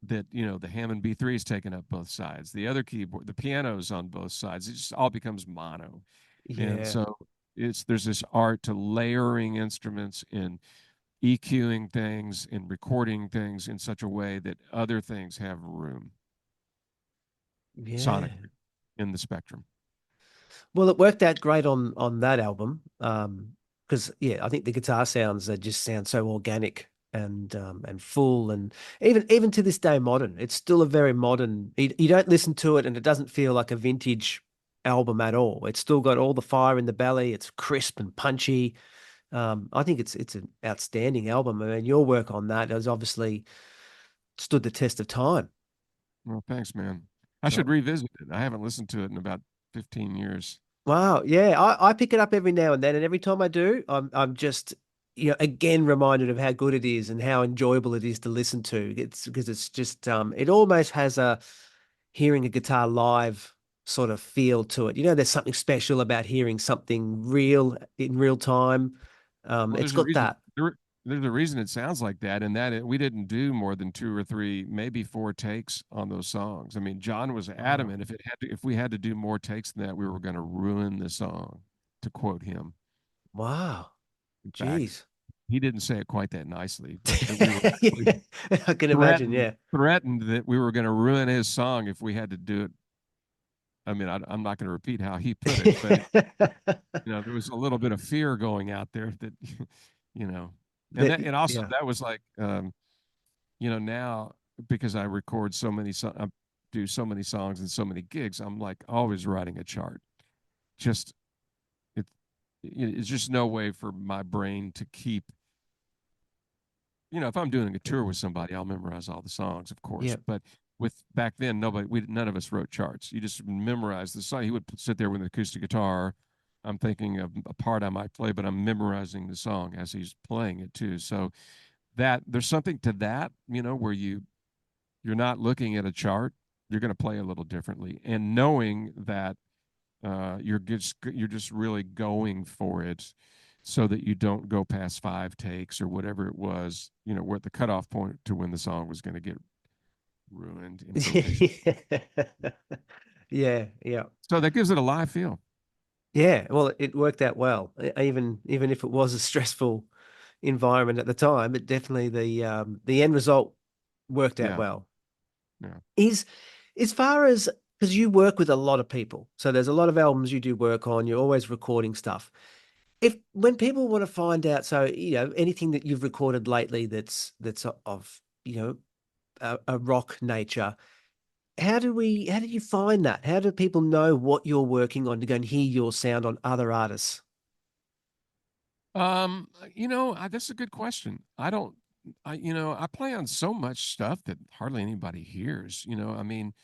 that the Hammond B3 is taking up both sides, the other keyboard, the piano's on both sides, it just all becomes mono. And Yeah. so there's this art to layering instruments and EQing things and recording things in such a way that other things have room Yeah. sonically in the spectrum. Well, it worked out great on that album. Because yeah, I think the guitar sounds just sound so organic and full, and even to this day modern. It's still a very modern. You don't listen to it and it doesn't feel like a vintage album at all. It's still got all the fire in the belly. It's crisp and punchy. I think it's an outstanding album. I mean, your work on that has obviously stood the test of time. Well, thanks, man. I should So, revisit it. I haven't listened to it in about 15 years. wow, yeah, I pick it up every now and then, and every time I do, I'm just again reminded of how good it is and how enjoyable it is to listen to. It's because it's just it almost has a hearing a guitar live sort of feel to it. There's something special about hearing something real in real time. Well, It's there's a got reason. that. There's a reason it sounds like that, and that we didn't do more than two or three, maybe four takes on those songs. I mean, John was Wow. adamant if we had to do more takes than that, we were going to ruin the song, to quote him. Wow. In fact, Jeez. he didn't say it quite that nicely, but that we were actually Yeah, I can imagine. Yeah. threatened that we were going to ruin his song if we had to do it. I mean, I'm not going to repeat how he put it, but there was a little bit of fear going out there that, you know, That, and also yeah. that was like, now because I record so many, I do so many songs and so many gigs, I'm like always writing a chart. Just it, it's just no way for my brain to keep. If I'm doing a tour with somebody, I'll memorize all the songs, of course. Yeah. But with back then, none of us wrote charts. You just memorized the song. He would sit there with an acoustic guitar. I'm thinking of a part I might play, but I'm memorizing the song as he's playing it too. So that there's something to that, where you're not looking at a chart. You're going to play a little differently, and knowing that you're just really going for it so that you don't go past five takes or whatever it was, we're at the cutoff point to when the song was going to get ruined improvisation. Yeah, yeah. So that gives it a live feel. Yeah, well, it worked out well. Even if it was a stressful environment at the time, it definitely the end result worked out Yeah. well. Yeah. Is as far as because you work with a lot of people, so there's a lot of albums you do work on. You're always recording stuff. If when people want to find out, so anything that you've recorded lately that's of a rock nature, how do you find that? How do people know what you're working on to go and hear your sound on other artists? That's a good question. I play on so much stuff that hardly anybody hears. I mean,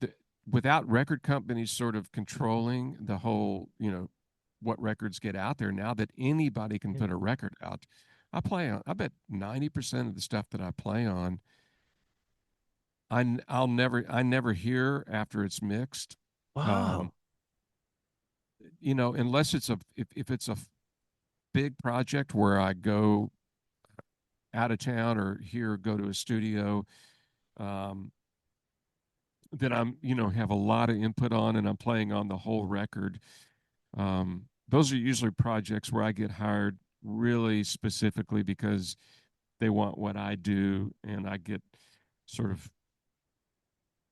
the, without record companies sort of controlling the whole, what records get out there now that anybody can Yeah. put a record out. I bet 90% of the stuff that I play on, I never hear after it's mixed. Um, Wow. Unless if it's a big project where I go out of town or here, go to a studio, um, that have a lot of input on and I'm playing on the whole record. Those are usually projects where I get hired really specifically because they want what I do and I get sort of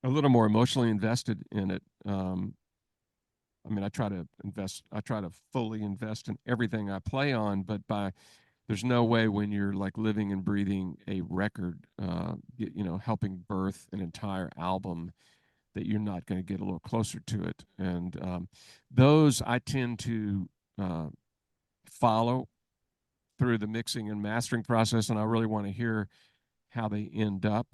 a little more emotionally invested in it. I mean, I try to fully invest in everything I play on, but there's no way when you're like living and breathing a record, helping birth an entire album that you're not going to get a little closer to it. And those I tend to uh, follow through the mixing and mastering process, and I really want to hear how they end up.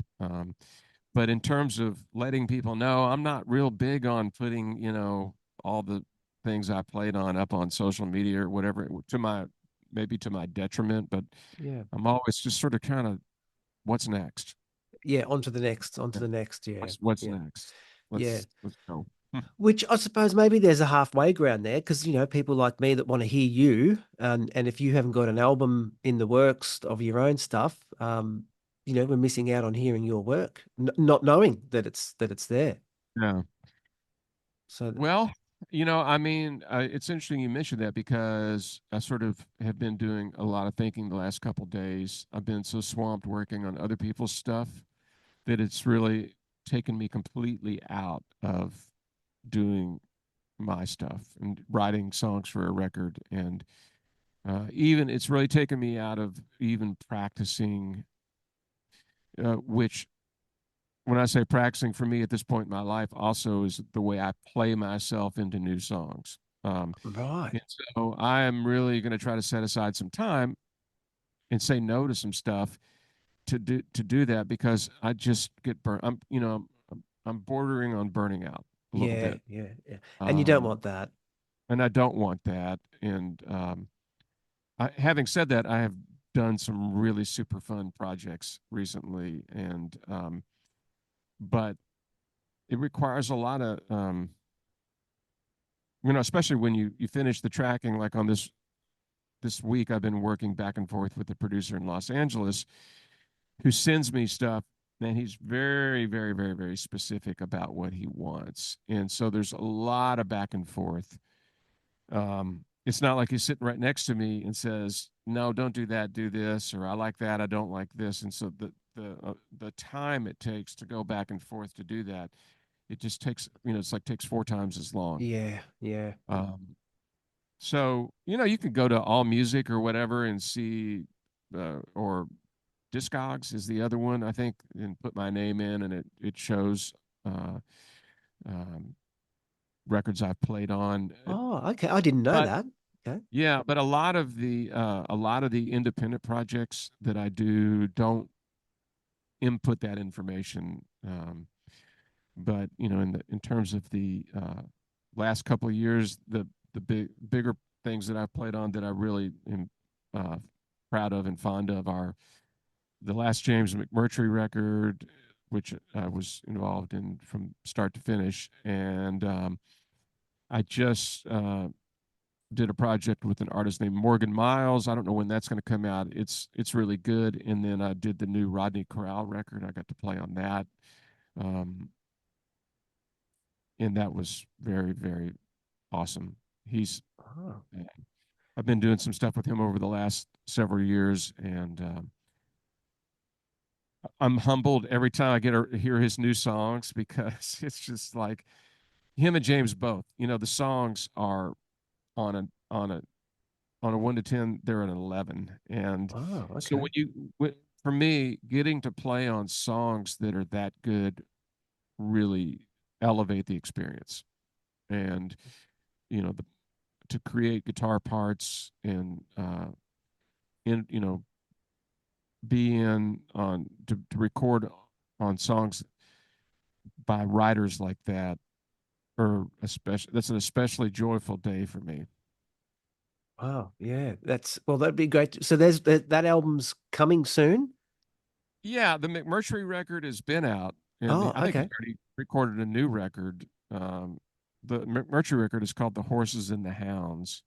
But in terms of letting people know, I'm not real big on putting, all the things I played on up on social media or whatever maybe to my detriment, but Yeah. I'm always just sort of kind of what's next? Yeah, on to the next, on to Yeah. the next. Yeah. What's Yeah. next? Yeah. Let's go. Which I suppose maybe there's a halfway ground there because people like me that want to hear you, and if you haven't got an album in the works of your own stuff, we're missing out on hearing your work, not knowing that it's there. Yeah. So Well, I mean, it's interesting you mentioned that because I sort of have been doing a lot of thinking the last couple days. I've been so swamped working on other people's stuff that it's really taken me completely out of doing my stuff and writing songs for a record. And even it's really taken me out of even practicing, which when I say practicing for me at this point in my life also is the way I play myself into new songs. Right. And so I am really going to try to set aside some time and say no to some stuff to do that, because I just get burnt. I'm bordering on burning out a little Yeah, bit. yeah, yeah. And you don't Um, want that. and I don't want that. And having said that, I have done some really super fun projects recently, and but it requires a lot of especially when you finish the tracking. Like on this week, I've been working back and forth with the producer in Los Angeles who sends me stuff, and he's very, very, very, very specific about what he wants. And so there's a lot of back and forth. It's not like he's sitting right next to me and says, "No, don't do that, do this," or "I like that, I don't like this." And so the time it takes to go back and forth to do that, it just takes, it's like takes 4 times as long. Yeah, yeah. So you can go to All Music or whatever and see, or Discogs is the other one, I think, and put my name in, and it shows uh, um, records I've played on. Oh, okay. I didn't know But that. Okay. yeah, but a lot of the independent projects that I do don't input that information. But in terms of the last couple of years, the bigger things that I've played on that I really am proud of and fond of are the last James McMurtry record, which I was involved in from start to finish, and I just did a project with an artist named Morgan Miles. I don't know when that's going to come out. It's really good. And then I did the new Rodney Corral record. I got to play on that, um, and that was very, very awesome. He's Oh. I've been doing some stuff with him over the last several years, and I'm humbled every time I get to hear his new songs, because it's just like him and James both. The songs are on a on a on a 1 to 10, they're an 11. And Oh, so okay. for me, getting to play on songs that are that good really elevate the experience. And you know, the, to create guitar parts and in be in on to record on songs by writers like that, or especially that's an especially joyful day for me. Wow. Yeah. That'd be great. So that album's coming soon. Yeah, the McMurtry record has been out, and Oh, I think he okay. already recorded a new record. The McMurtry record is called "The Horses and the Hounds,"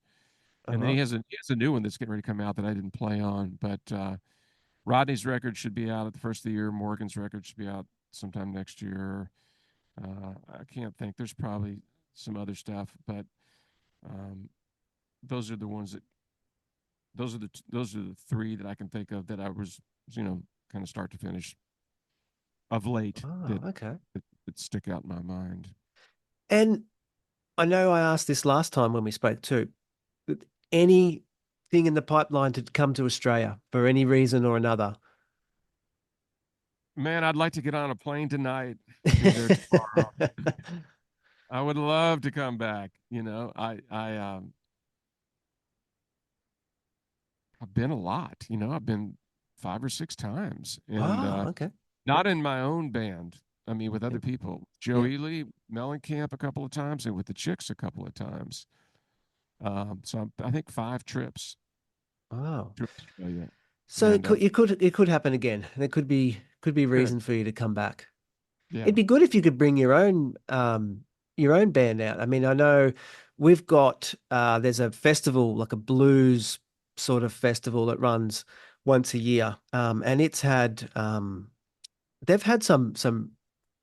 All and then right. he has a new one that's getting ready to come out that I didn't play on. But Rodney's record should be out at the first of the year. Morgan's record should be out sometime next year. I can't think. There's probably some other stuff, but um, those are the ones that those are the three that I can think of that I was kind of start to finish of late Oh, okay. that stick out in my mind. And I know I asked this last time when we spoke too. But anything in the pipeline to come to Australia for any reason or another? Man, I'd like to get on a plane tonight and be there tomorrow. I would love to come back. I've been a lot. I've been 5 or 6 times, and Oh, okay. not in my own band. I mean, with Yeah. other people. Joe Yeah. Ely, Mellencamp a couple of times, and with the Chicks a couple of times. So I think 5 trips Wow. to Australia, So and it could happen again. There could be good. reason for you to come back. Yeah, It'd be good if you could bring your own band out. I mean, I know we've got there's a festival, like a blues sort of festival that runs once a year. And they've had some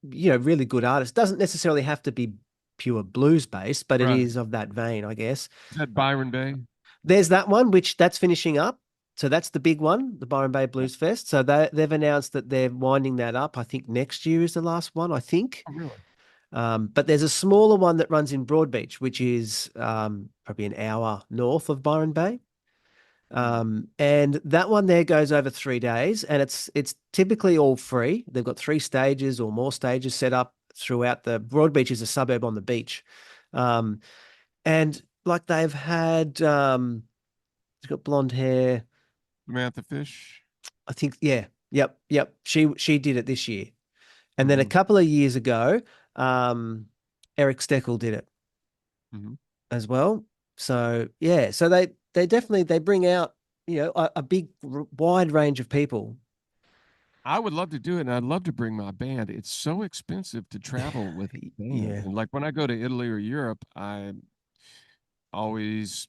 really good artists. Doesn't necessarily have to be pure blues based, but it right. is of that vein, I guess. Is that Byron Bay? There's that one, which that's finishing up. So that's the big one, the Byron Bay Yeah. Blues Fest. So they've announced that they're winding that up. I think next year is the last one, I think. Oh, really? But there's a smaller one that runs in Broadbeach, which is probably an hour north of Byron Bay. And that one there goes over 3 days, and it's typically all free. They've got 3 stages or more stages set up throughout. The Broadbeach is a suburb on the beach. And like they've had she's got blonde hair. Samantha Fish. I think, yeah. Yep. She did it this year. And then a couple of years ago, Eric Steckel did it as well. So yeah, so they definitely they bring out, you know, a big wide range of people. I would love to do it, and I'd love to bring my band. It's so expensive to travel with a band. Yeah. And like when I go to Italy or Europe, I always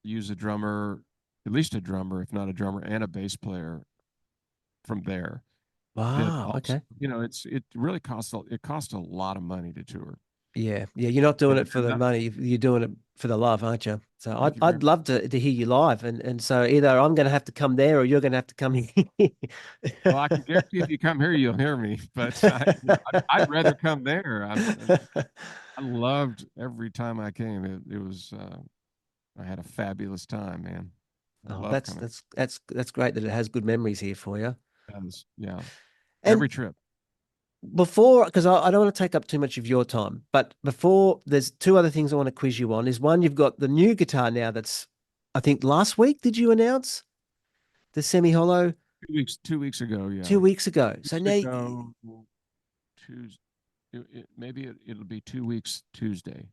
use a drummer, at least a drummer, if not a drummer, and a bass player from there. That Wow. also, Okay. you know, it really costs a lot of money to tour. Yeah. You're not doing And, it for and the that, money. You're doing it for the love, aren't you? So thank I'd you very I'd much. love to hear you live, and so either I'm going to have to come there or you're going to have to come here. Well, I can guarantee if you come here, you'll hear me. But I'd rather come there. I loved every time I came. It was I had a fabulous time, man. I Oh, love that's coming. that's great that it has good memories here for you. Yeah, And every trip. before, because I don't want to take up too much of your time, but before, there's two other things I want to quiz you on. Is one, you've got the new guitar now that's, I think last week, did you announce the semi-hollow? 2 weeks ago, yeah. 2 weeks ago. So Weeks now, ago, Tuesday. Maybe it'll be 2 weeks Tuesday.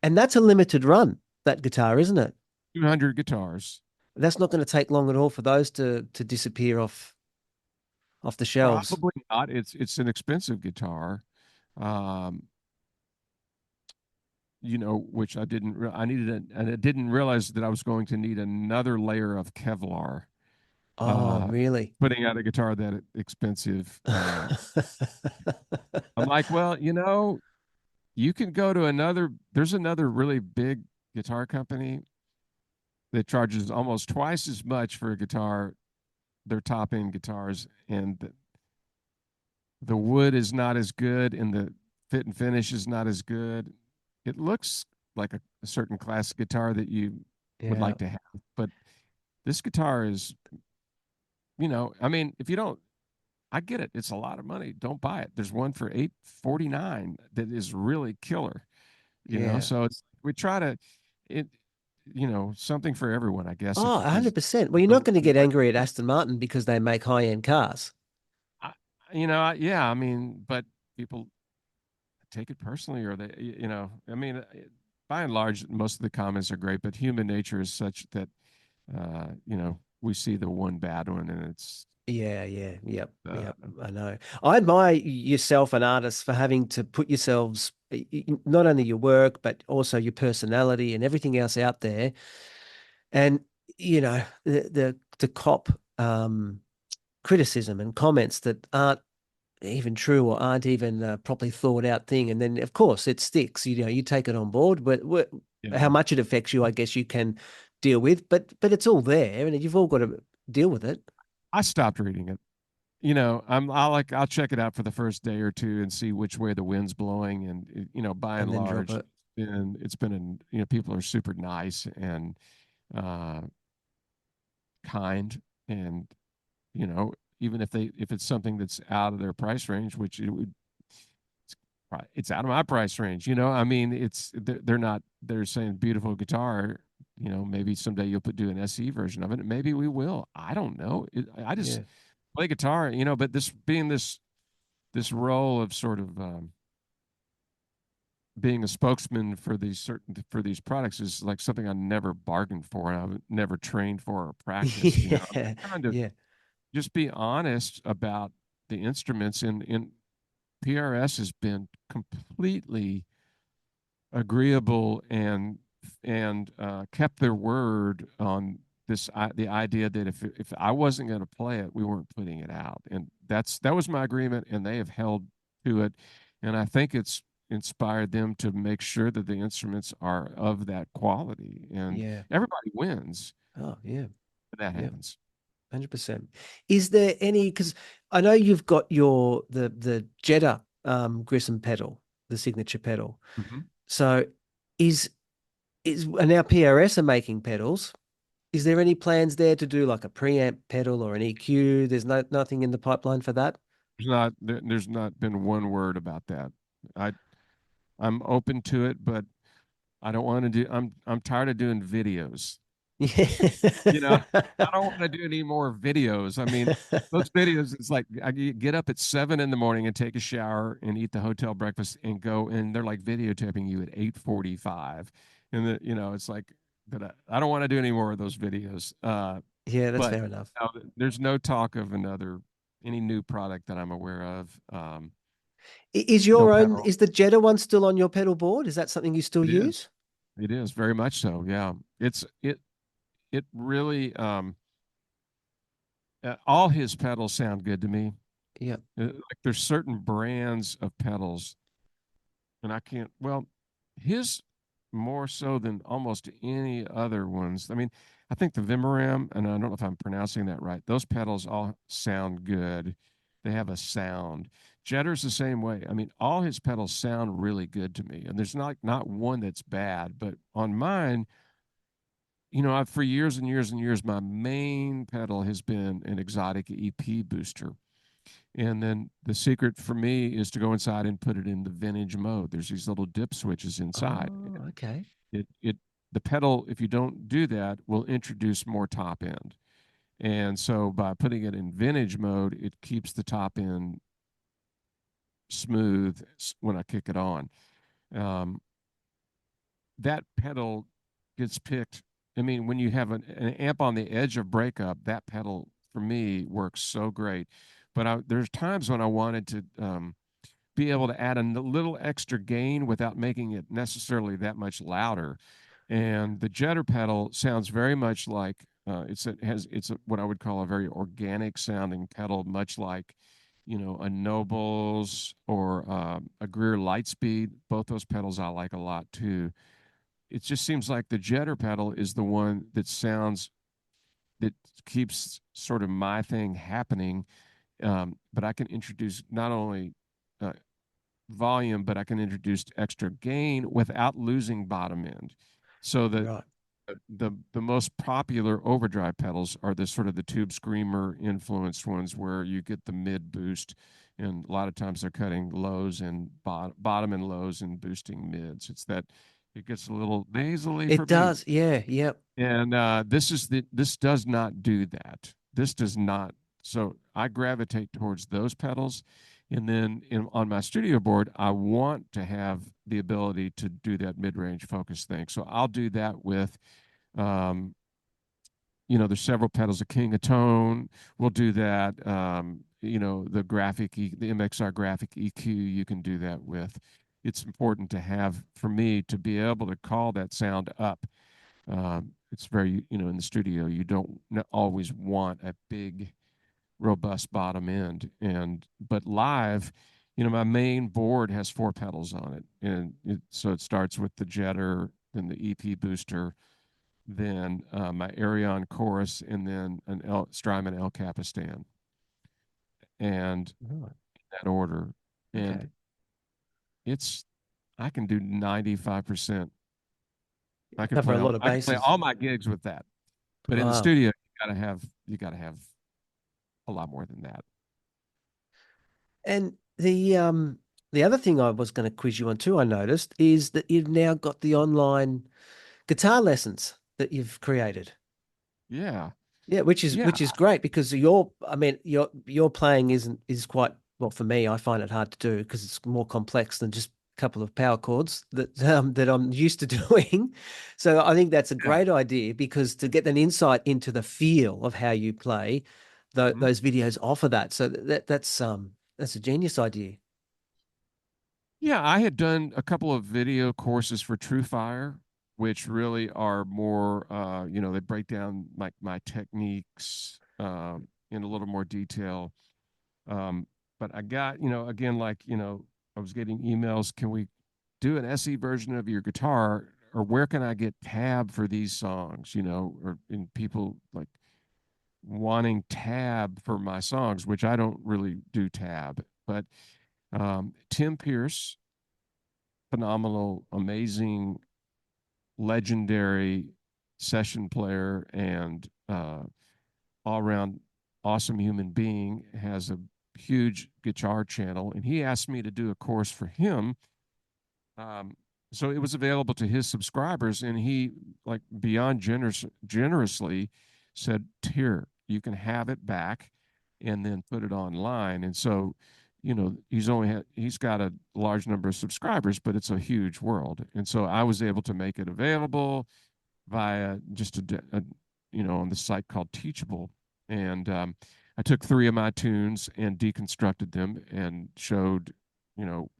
and that's a limited run, that guitar, isn't it? 200 guitars. That's not going to take long at all for those to disappear off the shelves. Probably not. It's an expensive guitar. Um, you know, which I needed and I didn't realize that I was going to need another layer of Kevlar. Oh, Uh, really? Putting out a guitar that expensive. I'm like, well, you know, you can go to there's another really big guitar company that charges almost twice as much for a guitar, their top end guitars, and the wood is not as good and the fit and finish is not as good. It looks like a certain classic guitar that you would Yeah. like to have, but this guitar is, you know, I mean, if you don't, I get it. It's a lot of money. Don't buy it. There's one for $849 that is really killer, you know. Yeah. So we try to, it, you know, something for everyone, I guess. Oh, If is 100%. Well, you're not going to get angry at Aston Martin because they make high-end cars. I, you know, yeah. I mean, but people take it personally, or they, you know, I mean, by and large, most of the comments are great, but human nature is such that, you know, we see the one bad one, and it's Yep. uh, I know. I admire yourself and artists for having to put yourselves, not only your work, but also your personality and everything else out there. And, you know, to cop criticism and comments that aren't even true or aren't even a properly thought out thing. And then, of course, it sticks. You know, you take it on board, but how yeah. much it affects you, I guess you can deal with. But it's all there, and you've all got to deal with it. I stopped reading it. You know, I'll check it out for the first day or two and see which way the wind's blowing, and you know, by and And then drop large, it. and it's been an, you know, people are super nice and uh, kind, and you know, even if it's something that's out of their price range, which it's out of my price range. You know, I mean, they're not, they're saying beautiful guitar. You know, maybe someday you'll do an SE version of it. Maybe we will. I don't know. I just Yeah. play guitar. You know, but this role of sort of being a spokesman for these products is like something I never bargained for and I've never trained for or practiced. You know, I'm Yeah. just trying to Yeah. just be honest about the instruments, and PRS has been completely agreeable and kept their word on the idea that if I wasn't going to play it, we weren't putting it out, and that was my agreement, and they have held to it, and I think it's inspired them to make sure that the instruments are of that quality, and Yeah. everybody wins Oh, yeah. when that Yeah. happens. 100%. Is there any, because I know you've got the Jetta Grissom pedal, the signature pedal. Mhm. So is and now PRS are making pedals. Is there any plans there to do like a preamp pedal or an EQ? There's nothing in the pipeline for that. There's not been one word about that. I I'm open to it, but I don't want to do. I'm tired of doing videos. Yeah. You know, I don't want to do any more videos. I mean, those videos, it's like I get up at 7 in the morning and take a shower and eat the hotel breakfast and go, and they're like videotaping you at 8:45, and it's like that. I don't want to do any more of those videos. Yeah, that's But fair enough. there's no talk of any new product that I'm aware of. No pedal. Is the Jetta one still on your pedal board? Is that something you still It is. use? It is very much so. Yeah. It really all his pedals sound good to me. Yeah. Like there's certain brands of pedals, and I can't. Well, his more so than almost any other ones. I mean, I think the Vimaram, and I don't know if I'm pronouncing that right. Those pedals all sound good. They have a sound. Jetter's the same way. I mean, all his pedals sound really good to me, and there's not one that's bad. But on mine, I've for years and years and years, my main pedal has been an exotic EP booster. And then the secret for me is to go inside and put it in the vintage mode. There's these little dip switches inside. Oh, okay. The pedal, if you don't do that, will introduce more top end. And so by putting it in vintage mode, it keeps the top end smooth when I kick it on. Um, that pedal gets picked. I mean, when you have an amp on the edge of breakup, that pedal for me works so great. But there's times when I wanted to be able to add a little extra gain without making it necessarily that much louder. And the Jetter pedal sounds very much like it's what I would call a very organic sounding pedal, much like a Nobles or a Greer Lightspeed. Both those pedals I like a lot too. It just seems like the Jetter pedal is the one that keeps sort of my thing happening. But I can introduce not only uh, volume, but I can introduce extra gain without losing bottom end. So that Right. the most popular overdrive pedals are the sort of the Tube Screamer influenced ones where you get the mid boost, and a lot of times they're cutting lows and bottom and lows and boosting mids. It's that it gets a little nasally for It me, does. Yeah. Yep. and this does not do that. This does not. So I gravitate towards those pedals, and then on my studio board, I want to have the ability to do that mid-range focus thing. So I'll do that with, um, there's several pedals. A King of Tone will do that. The MXR graphic EQ you can do that with. It's important to have for me to be able to call that sound up. It's very, in the studio, you don't always want a big, robust bottom end. But live, my main board has 4 pedals on it. So it starts with the Jetter, then the EP booster, then my Arion chorus, and then Strymon El Capistan. And Right. that order. Okay. And I can do 95%. Cover a lot of I can play bases. all my gigs with that. But in the Wow. studio, you gotta have a lot more than that. And the other thing I was going to quiz you on too, I noticed, is that you've now got the online guitar lessons that you've created. Yeah. Yeah, Yeah. which is great because your playing is quite, well, for me, I find it hard to do because it's more complex than just a couple of power chords that I'm used to doing. So I think that's a Yeah. great idea because to get an insight into the feel of how you play, Mhm. those videos offer that. So that's a genius idea. Yeah, I had done a couple of video courses for True Fire, which really are more, they break down my techniques in a little more detail. Um, but I got, again, like, I was getting emails, can we do an SE version of your guitar, or where can I get tab for these songs, or in people like wanting tab for my songs, which I don't really do tab, but Tim Pierce, phenomenal, amazing, legendary session player and all around awesome human being, has a huge guitar channel. And he asked me to do a course for him. So it was available to his subscribers, and he, like, beyond generously said, here, you can have it back and then put it online. And so, he's got a large number of subscribers, but it's a huge world. And so I was able to make it available via just on the site called Teachable. And I took 3 of my tunes and deconstructed them and showed,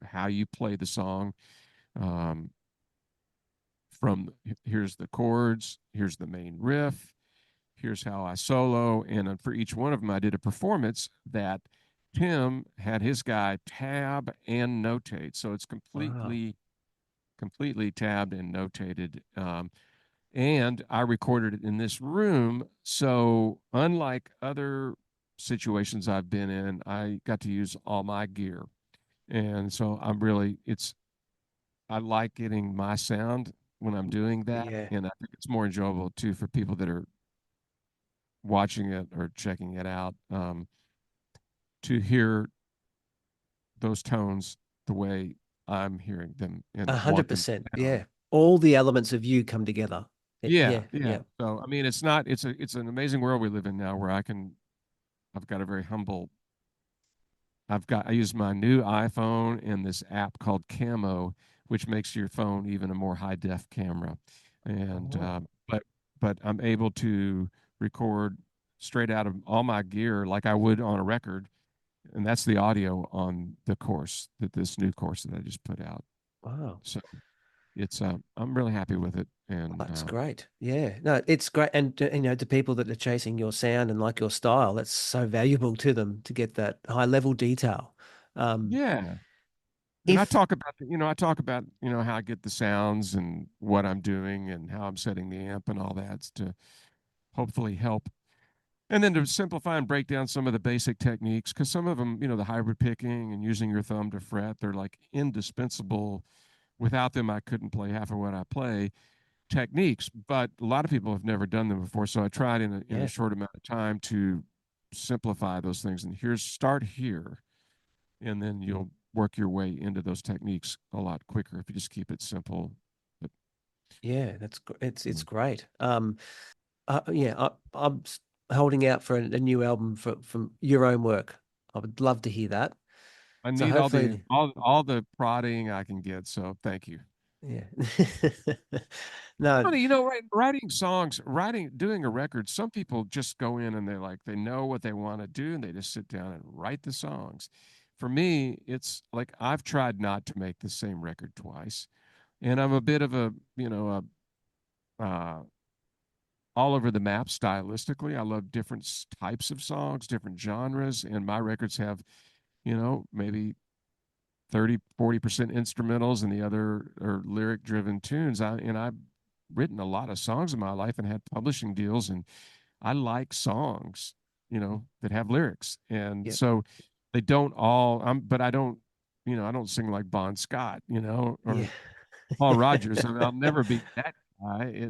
how you play the song. Um, from here's the chords, here's the main riff, here's how I solo. And for each one of them, I did a performance that Tim had his guy tab and notate. So it's Wow. completely tabbed and notated. And I recorded it in this room. So unlike other situations I've been in, I got to use all my gear. And so I like getting my sound when I'm doing that. Yeah. And I think it's more enjoyable too for people that are watching it or checking it out, to hear those tones the way I'm hearing them and want them 100%. to sound. Yeah. All the elements of you come together. Yeah, Yeah. yeah. Yeah. So I mean, it's an amazing world we live in now where I've got a very humble. I use my new iPhone and this app called Camo, which makes your phone even a more high def camera, and Oh, but I'm able to record straight out of all my gear like I would on a record, and that's the audio on the course, this new course that I just put out. wow. So it's I'm really happy with it, Oh, and that's great. Yeah. No, it's great. And, to people that are chasing your sound and like your style, that's so valuable to them to get that high level detail. Um, yeah. And if, I talk about, how I get the sounds and what I'm doing and how I'm setting the amp and all that to hopefully help. And then to simplify and break down some of the basic techniques, because some of them, the hybrid picking and using your thumb to fret, they're like indispensable. Without them, I couldn't play half of what I play techniques, but a lot of people have never done them before. So I tried in a yeah, short amount of time to simplify those things. And start here, and then you'll work your way into those techniques a lot quicker if you just keep it simple. But yeah, it's great. Yeah, I'm holding out for a new album from your own work. I would love to hear that. I So need hopefully, all the prodding I can get. So thank you. yeah. No, Funny, writing songs, doing a record. Some people just go in and they know what they want to do, and they just sit down and write the songs. For me, it's like I've tried not to make the same record twice, and I'm a bit of a all over the map stylistically. I love different types of songs, different genres, and my records have, maybe 30-40% instrumentals and the other are lyric driven tunes. I've written a lot of songs in my life and had publishing deals, and I like songs, that have lyrics. And yeah, so they don't all but I don't sing like Bon Scott, yeah, or Paul Rogers. I mean, I'll never be that guy.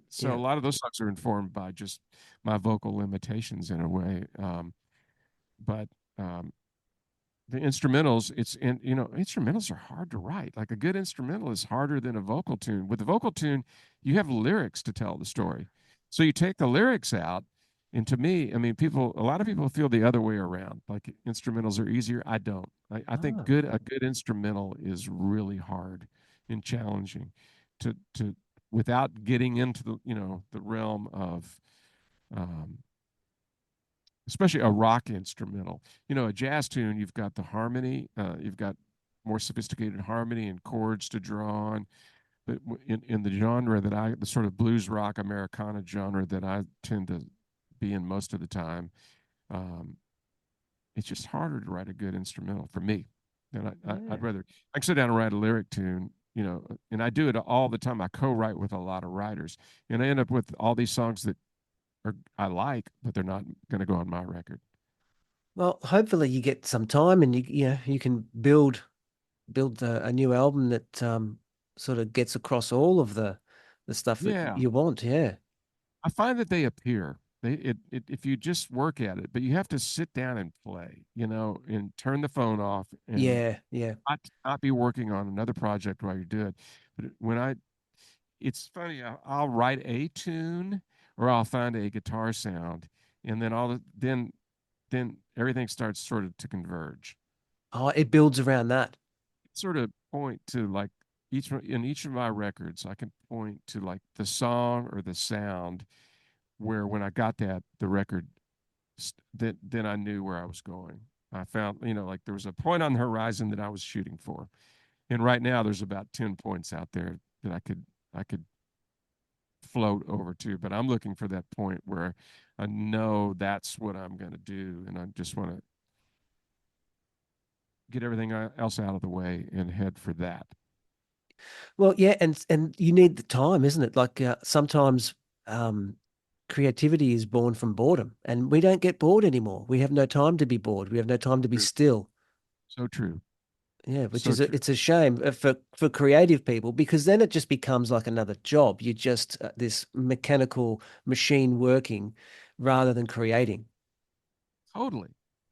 So a yeah, lot of those songs are informed by just my vocal limitations in a way. But um, the instrumentals, instrumentals are hard to write. Like a good instrumental is harder than a vocal tune. With a vocal tune, you have lyrics to tell the story. So you take the lyrics out. And to me, I mean, a lot of people feel the other way around. Like instrumentals are easier. I don't. I think ah, a good instrumental is really hard and challenging to without getting into the realm of um, especially a rock instrumental. A jazz tune, you've got the harmony, you've got more sophisticated harmony and chords to draw on. But in the genre the sort of blues rock Americana genre that I tend to be in most of the time, um, it's just harder to write a good instrumental for me. And yeah, I'd rather I can sit down and write a lyric tune, and I do it all the time. I co-write with a lot of writers, and I end up with all these songs that I like, but they're not going to go on my record. Well, hopefully you get some time and you can build a new album that sort of gets across all of the stuff that Yeah. you want. Yeah. I find that they appear. If you just work at it, but you have to sit down and play, and turn the phone off and Yeah. Yeah. not be working on another project while you do it. But it's funny. I'll write a tune or I'll find a guitar sound, and then then everything starts sort of to converge. Oh, it builds around that. Sort of point to like in each of my records, I can point to like the song or the sound where when I got that the record, then I knew where I was going. I found, like there was a point on the horizon that I was shooting for, and right now there's about 10 points out there that I could float over to, but I'm looking for that point where I know that's what I'm going to do, and I just want to get everything else out of the way and head for that. Well, yeah, and you need the time, isn't it? Like sometimes um, creativity is born from boredom, and we don't get bored anymore. We have no time to be bored. We have no time to be True. still. So true. Yeah, which So is true. it's a shame for creative people because then it just becomes like another job. You're just this mechanical machine working rather than creating. Totally.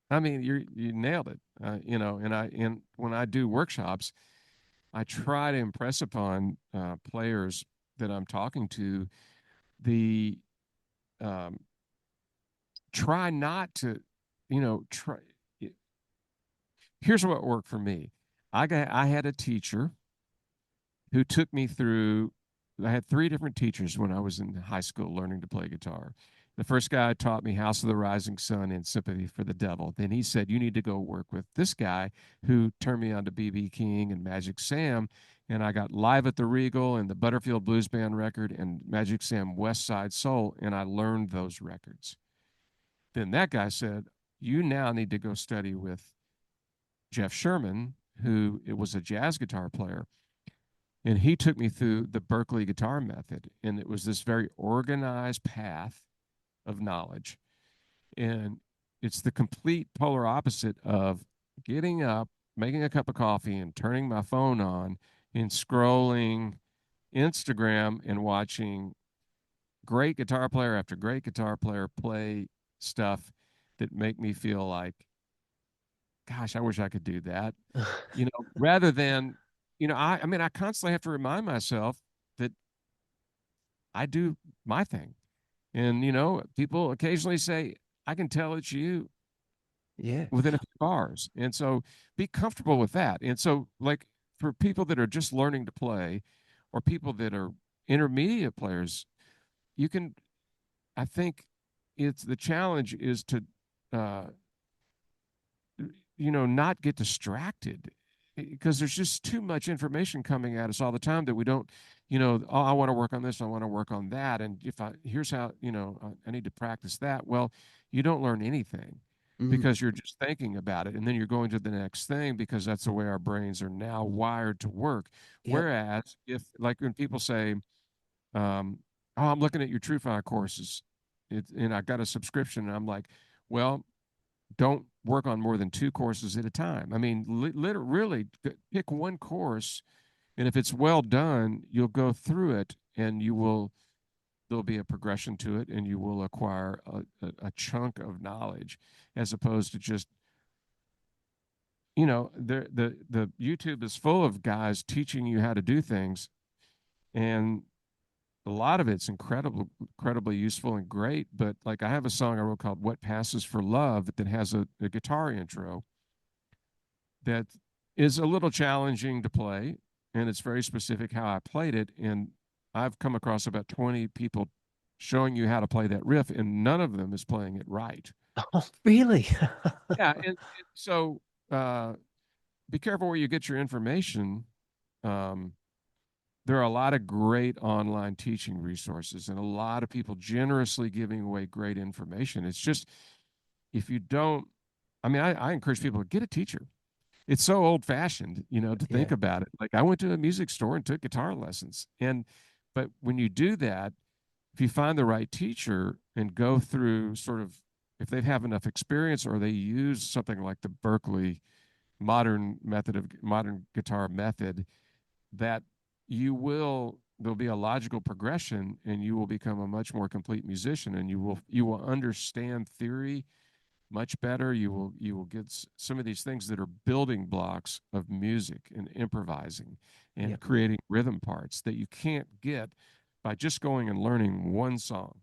I mean, you nailed it. And when I do workshops, I try to impress upon players that I'm talking to the um, try not to, try. Here's what worked for me. I had a teacher who took me through. I had three different teachers when I was in high school learning to play guitar. The first guy taught me House of the Rising Sun and Sympathy for the Devil. Then he said, you need to go work with this guy who turned me on to B.B. King and Magic Sam. And I got Live at the Regal and the Butterfield Blues Band record and Magic Sam West Side Soul. And I learned those records. Then that guy said, you now need to go study with Jeff Sherman, who it was a jazz guitar player. And he took me through the Berkeley guitar method. And it was this very organized path of knowledge. And it's the complete polar opposite of getting up, making a cup of coffee, and turning my phone on and scrolling Instagram and watching great guitar player after great guitar player play stuff that make me feel like, gosh, I wish I could do that. Rather than, I mean, I constantly have to remind myself that I do my thing. And, people occasionally say, I can tell it's you Yeah. within a few bars. And so be comfortable with that. And so, like, for people that are just learning to play or people that are intermediate players, you can, I think it's the challenge is to, uh, not get distracted because there's just too much information coming at us all the time that we don't, oh, I want to work on this, I want to work on that. And here's how, I need to practice that. Well, you don't learn anything Mm, because you're just thinking about it. And then you're going to the next thing because that's the way our brains are now wired to work. yep. Whereas if, like, when people say, oh, I'm looking at your TrueFire courses and I got a subscription, and I'm like, well, don't work on more than two courses at a time. I mean, really pick one course, and if it's well done, you'll go through it, and there'll be a progression to it, and you will acquire a chunk of knowledge, as opposed to just the YouTube is full of guys teaching you how to do things, and a lot of it's incredibly useful and great. But like I have a song I wrote called "What Passes for Love" that has a guitar intro that is a little challenging to play, and it's very specific how I played it. And I've come across about 20 people showing you how to play that riff, and none of them is playing it right. Oh, really? Yeah, and so uh, be careful where you get your information. Um, there are a lot of great online teaching resources and a lot of people generously giving away great information. It's just if you don't, I mean, I encourage people to get a teacher. It's so old fashioned, to think Yeah. about it. Like I went to a music store and took guitar lessons. But when you do that, if you find the right teacher and go through sort of, if they have enough experience or they use something like the Berkeley modern guitar method, that there'll be a logical progression and you will become a much more complete musician, and you will understand theory much better. You will get some of these things that are building blocks of music and improvising and creating rhythm parts that you can't get by just going and learning one song.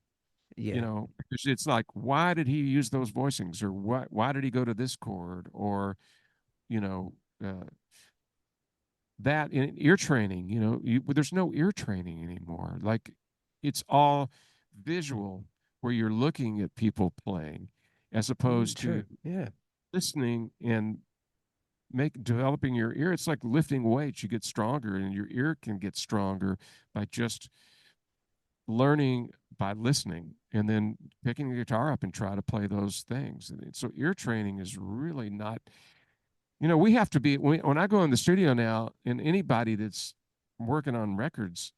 Yeah. Because it's like, why did he use those voicings, or why did he go to this chord, or you know uh, that in ear training, there's no ear training anymore. Like, it's all visual, where you're looking at people playing as opposed to True. Yeah. listening and developing your ear. It's like lifting weights. You get stronger, and your ear can get stronger by just learning, by listening, and then picking the guitar up and try to play those things. And so ear training is really not, we have to be, when I go in the studio now, and anybody that's working on records,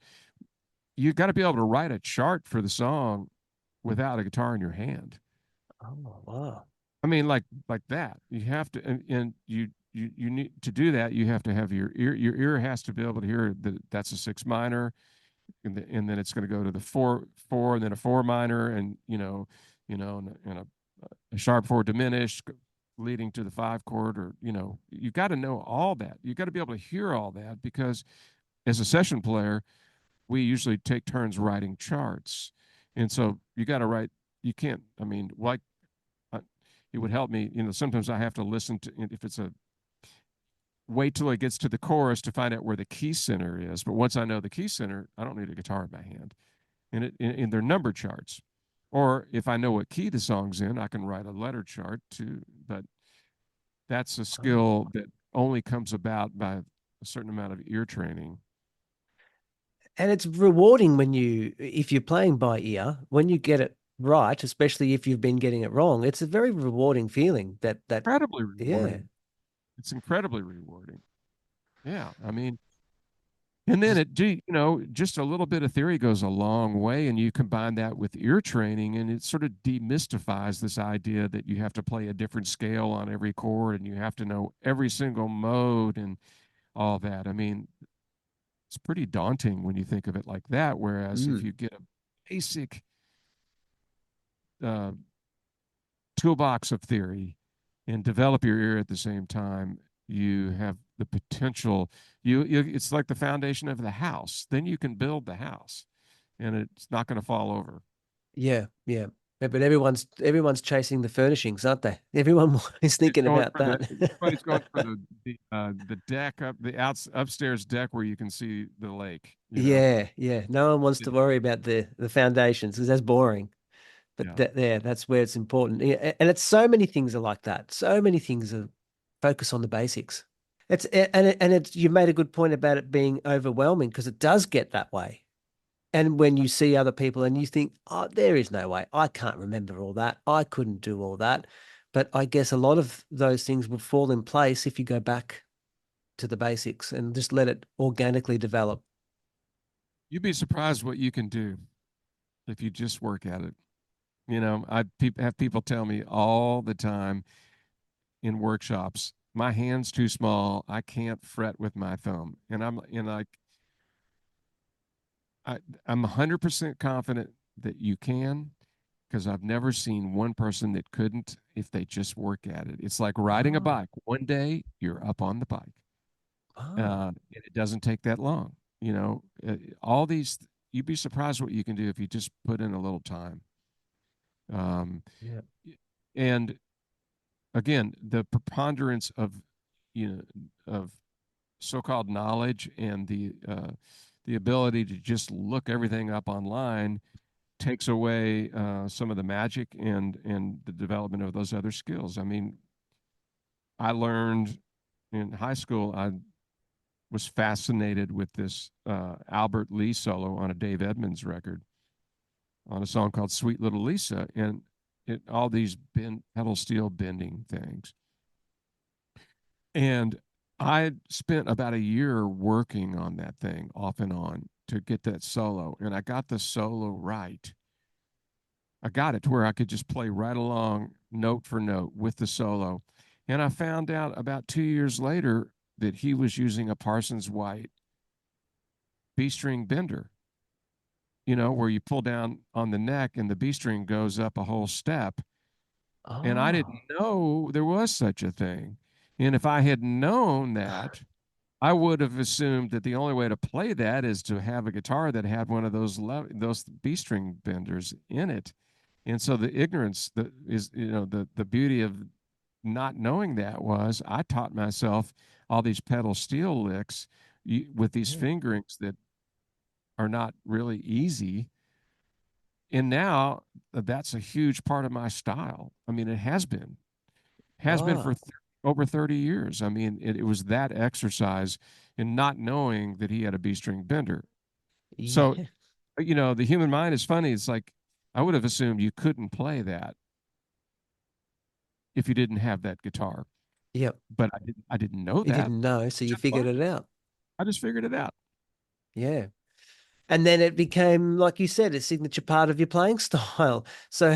you got to be able to write a chart for the song without a guitar in your hand. Oh, wow. I mean, like that. You have to, and you need to do that. You have to have your ear. Your ear has to be able to hear that that's a six minor, and then it's going to go to the four, and then a four minor, and and a sharp four diminished, leading to the five chord, or you got to know all that. You got to be able to hear all that, because as a session player, we usually take turns writing charts, and so you got to write. You can't. I mean, like, it would help me. Sometimes I have to listen to, if it's a, wait till it gets to the chorus to find out where the key center is. But once I know the key center, I don't need a guitar in my hand. And in their number charts, or if I know what key the song's in, I can write a letter chart too. But that's a skill that only comes about by a certain amount of ear training. And it's rewarding if you're playing by ear, when you get it right, especially if you've been getting it wrong. It's a very rewarding feeling Incredibly yeah. rewarding. It's incredibly rewarding. Yeah. I mean, and then just a little bit of theory goes a long way, and you combine that with ear training, and it sort of demystifies this idea that you have to play a different scale on every chord, and you have to know every single mode and all that. I mean, it's pretty daunting when you think of it like that. Whereas if you get a basic uh, toolbox of theory and develop your ear at the same time, you have the potential. It's like the foundation of the house. Then you can build the house, and it's not going to fall over. Yeah, yeah. But everyone's chasing the furnishings, aren't they? Everyone is thinking about that. Everybody's going for the deck up, upstairs deck where you can see the lake. Yeah, yeah. No one wants to worry about the foundations, because that's boring. But that's where it's important. Yeah, and it's so many things are like that. So many things are focus on the basics. You made a good point about it being overwhelming, because it does get that way. And when you see other people and you think, oh, there is no way, I can't remember all that. I couldn't do all that. But I guess a lot of those things would fall in place if you go back to the basics and just let it organically develop. You'd be surprised what you can do if you just work at it. I have people tell me all the time in workshops, my hand's too small, I can't fret with my thumb, and I'm 100% confident that you can, because I've never seen one person that couldn't if they just work at it. It's like riding a bike. One day you're up on the bike. And it doesn't take that long. All these, you'd be surprised what you can do if you just put in a little time. Yeah. And again, the preponderance of, of so-called knowledge, and the ability to just look everything up online takes away some of the magic and the development of those other skills. I mean, I learned in high school, I was fascinated with this Albert Lee solo on a Dave Edmunds record on a song called Sweet Little Lisa, and all these pedal steel bending things. And I spent about a year working on that thing off and on to get that solo, and I got the solo right. I got it to where I could just play right along note for note with the solo. And I found out about 2 years later that he was using a Parsons White B string bender, where you pull down on the neck and the B string goes up a whole step. And I didn't know there was such a thing. And if I had known that, I would have assumed that the only way to play that is to have a guitar that had one of those B string benders in it. And so the ignorance that is, the beauty of not knowing that was I taught myself all these pedal steel licks with these fingerings that are not really easy. And now that's a huge part of my style. I mean, it has been for over 30 years. I mean, it was that exercise in not knowing that he had a B string bender. Yeah. So, the human mind is funny. It's like, I would have assumed you couldn't play that if you didn't have that guitar. Yep. But I didn't know that. You didn't know, so you figured it out. I just figured it out. Yeah. And then it became, like you said, a signature part of your playing style. So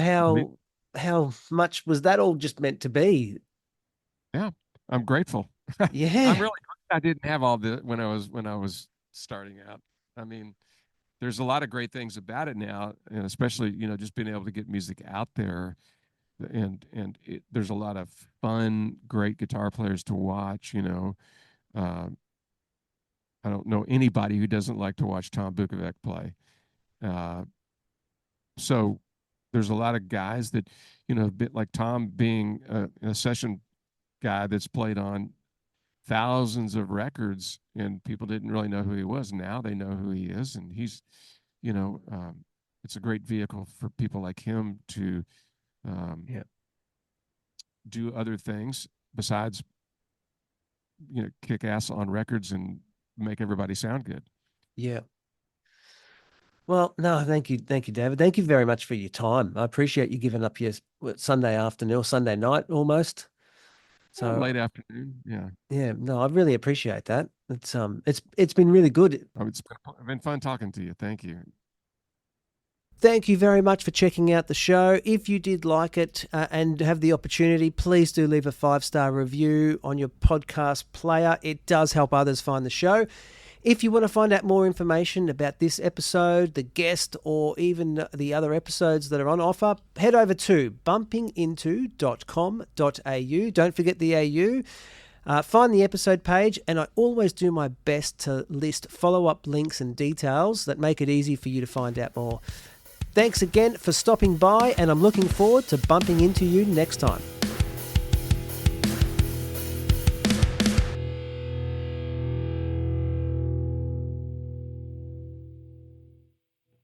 how much was that all just meant to be? Yeah, I'm grateful. Yeah. I'm really glad I didn't have all the when I was starting out. I mean, there's a lot of great things about it now, and especially, just being able to get music out there, and there's a lot of fun, great guitar players to watch. I don't know anybody who doesn't like to watch Tom Bukovac play. So there's a lot of guys that, a bit like Tom being a session guy that's played on thousands of records, and people didn't really know who he was. Now they know who he is, and he's, it's a great vehicle for people like him to do other things besides, kick ass on records and make everybody sound good. Yeah. Well, no, thank you, David. Thank you very much for your time. I appreciate you giving up your Sunday afternoon or Sunday night almost. So late afternoon, yeah. Yeah, no, I really appreciate that. It's been really good. It's been fun talking to you. Thank you. Thank you very much for checking out the show. If you did like it and have the opportunity, please do leave a 5-star review on your podcast player. It does help others find the show. If you want to find out more information about this episode, the guest, or even the other episodes that are on offer, head over to bumpinginto.com.au. Don't forget the AU. Find the episode page, and I always do my best to list follow-up links and details that make it easy for you to find out more. Thanks again for stopping by, and I'm looking forward to bumping into you next time.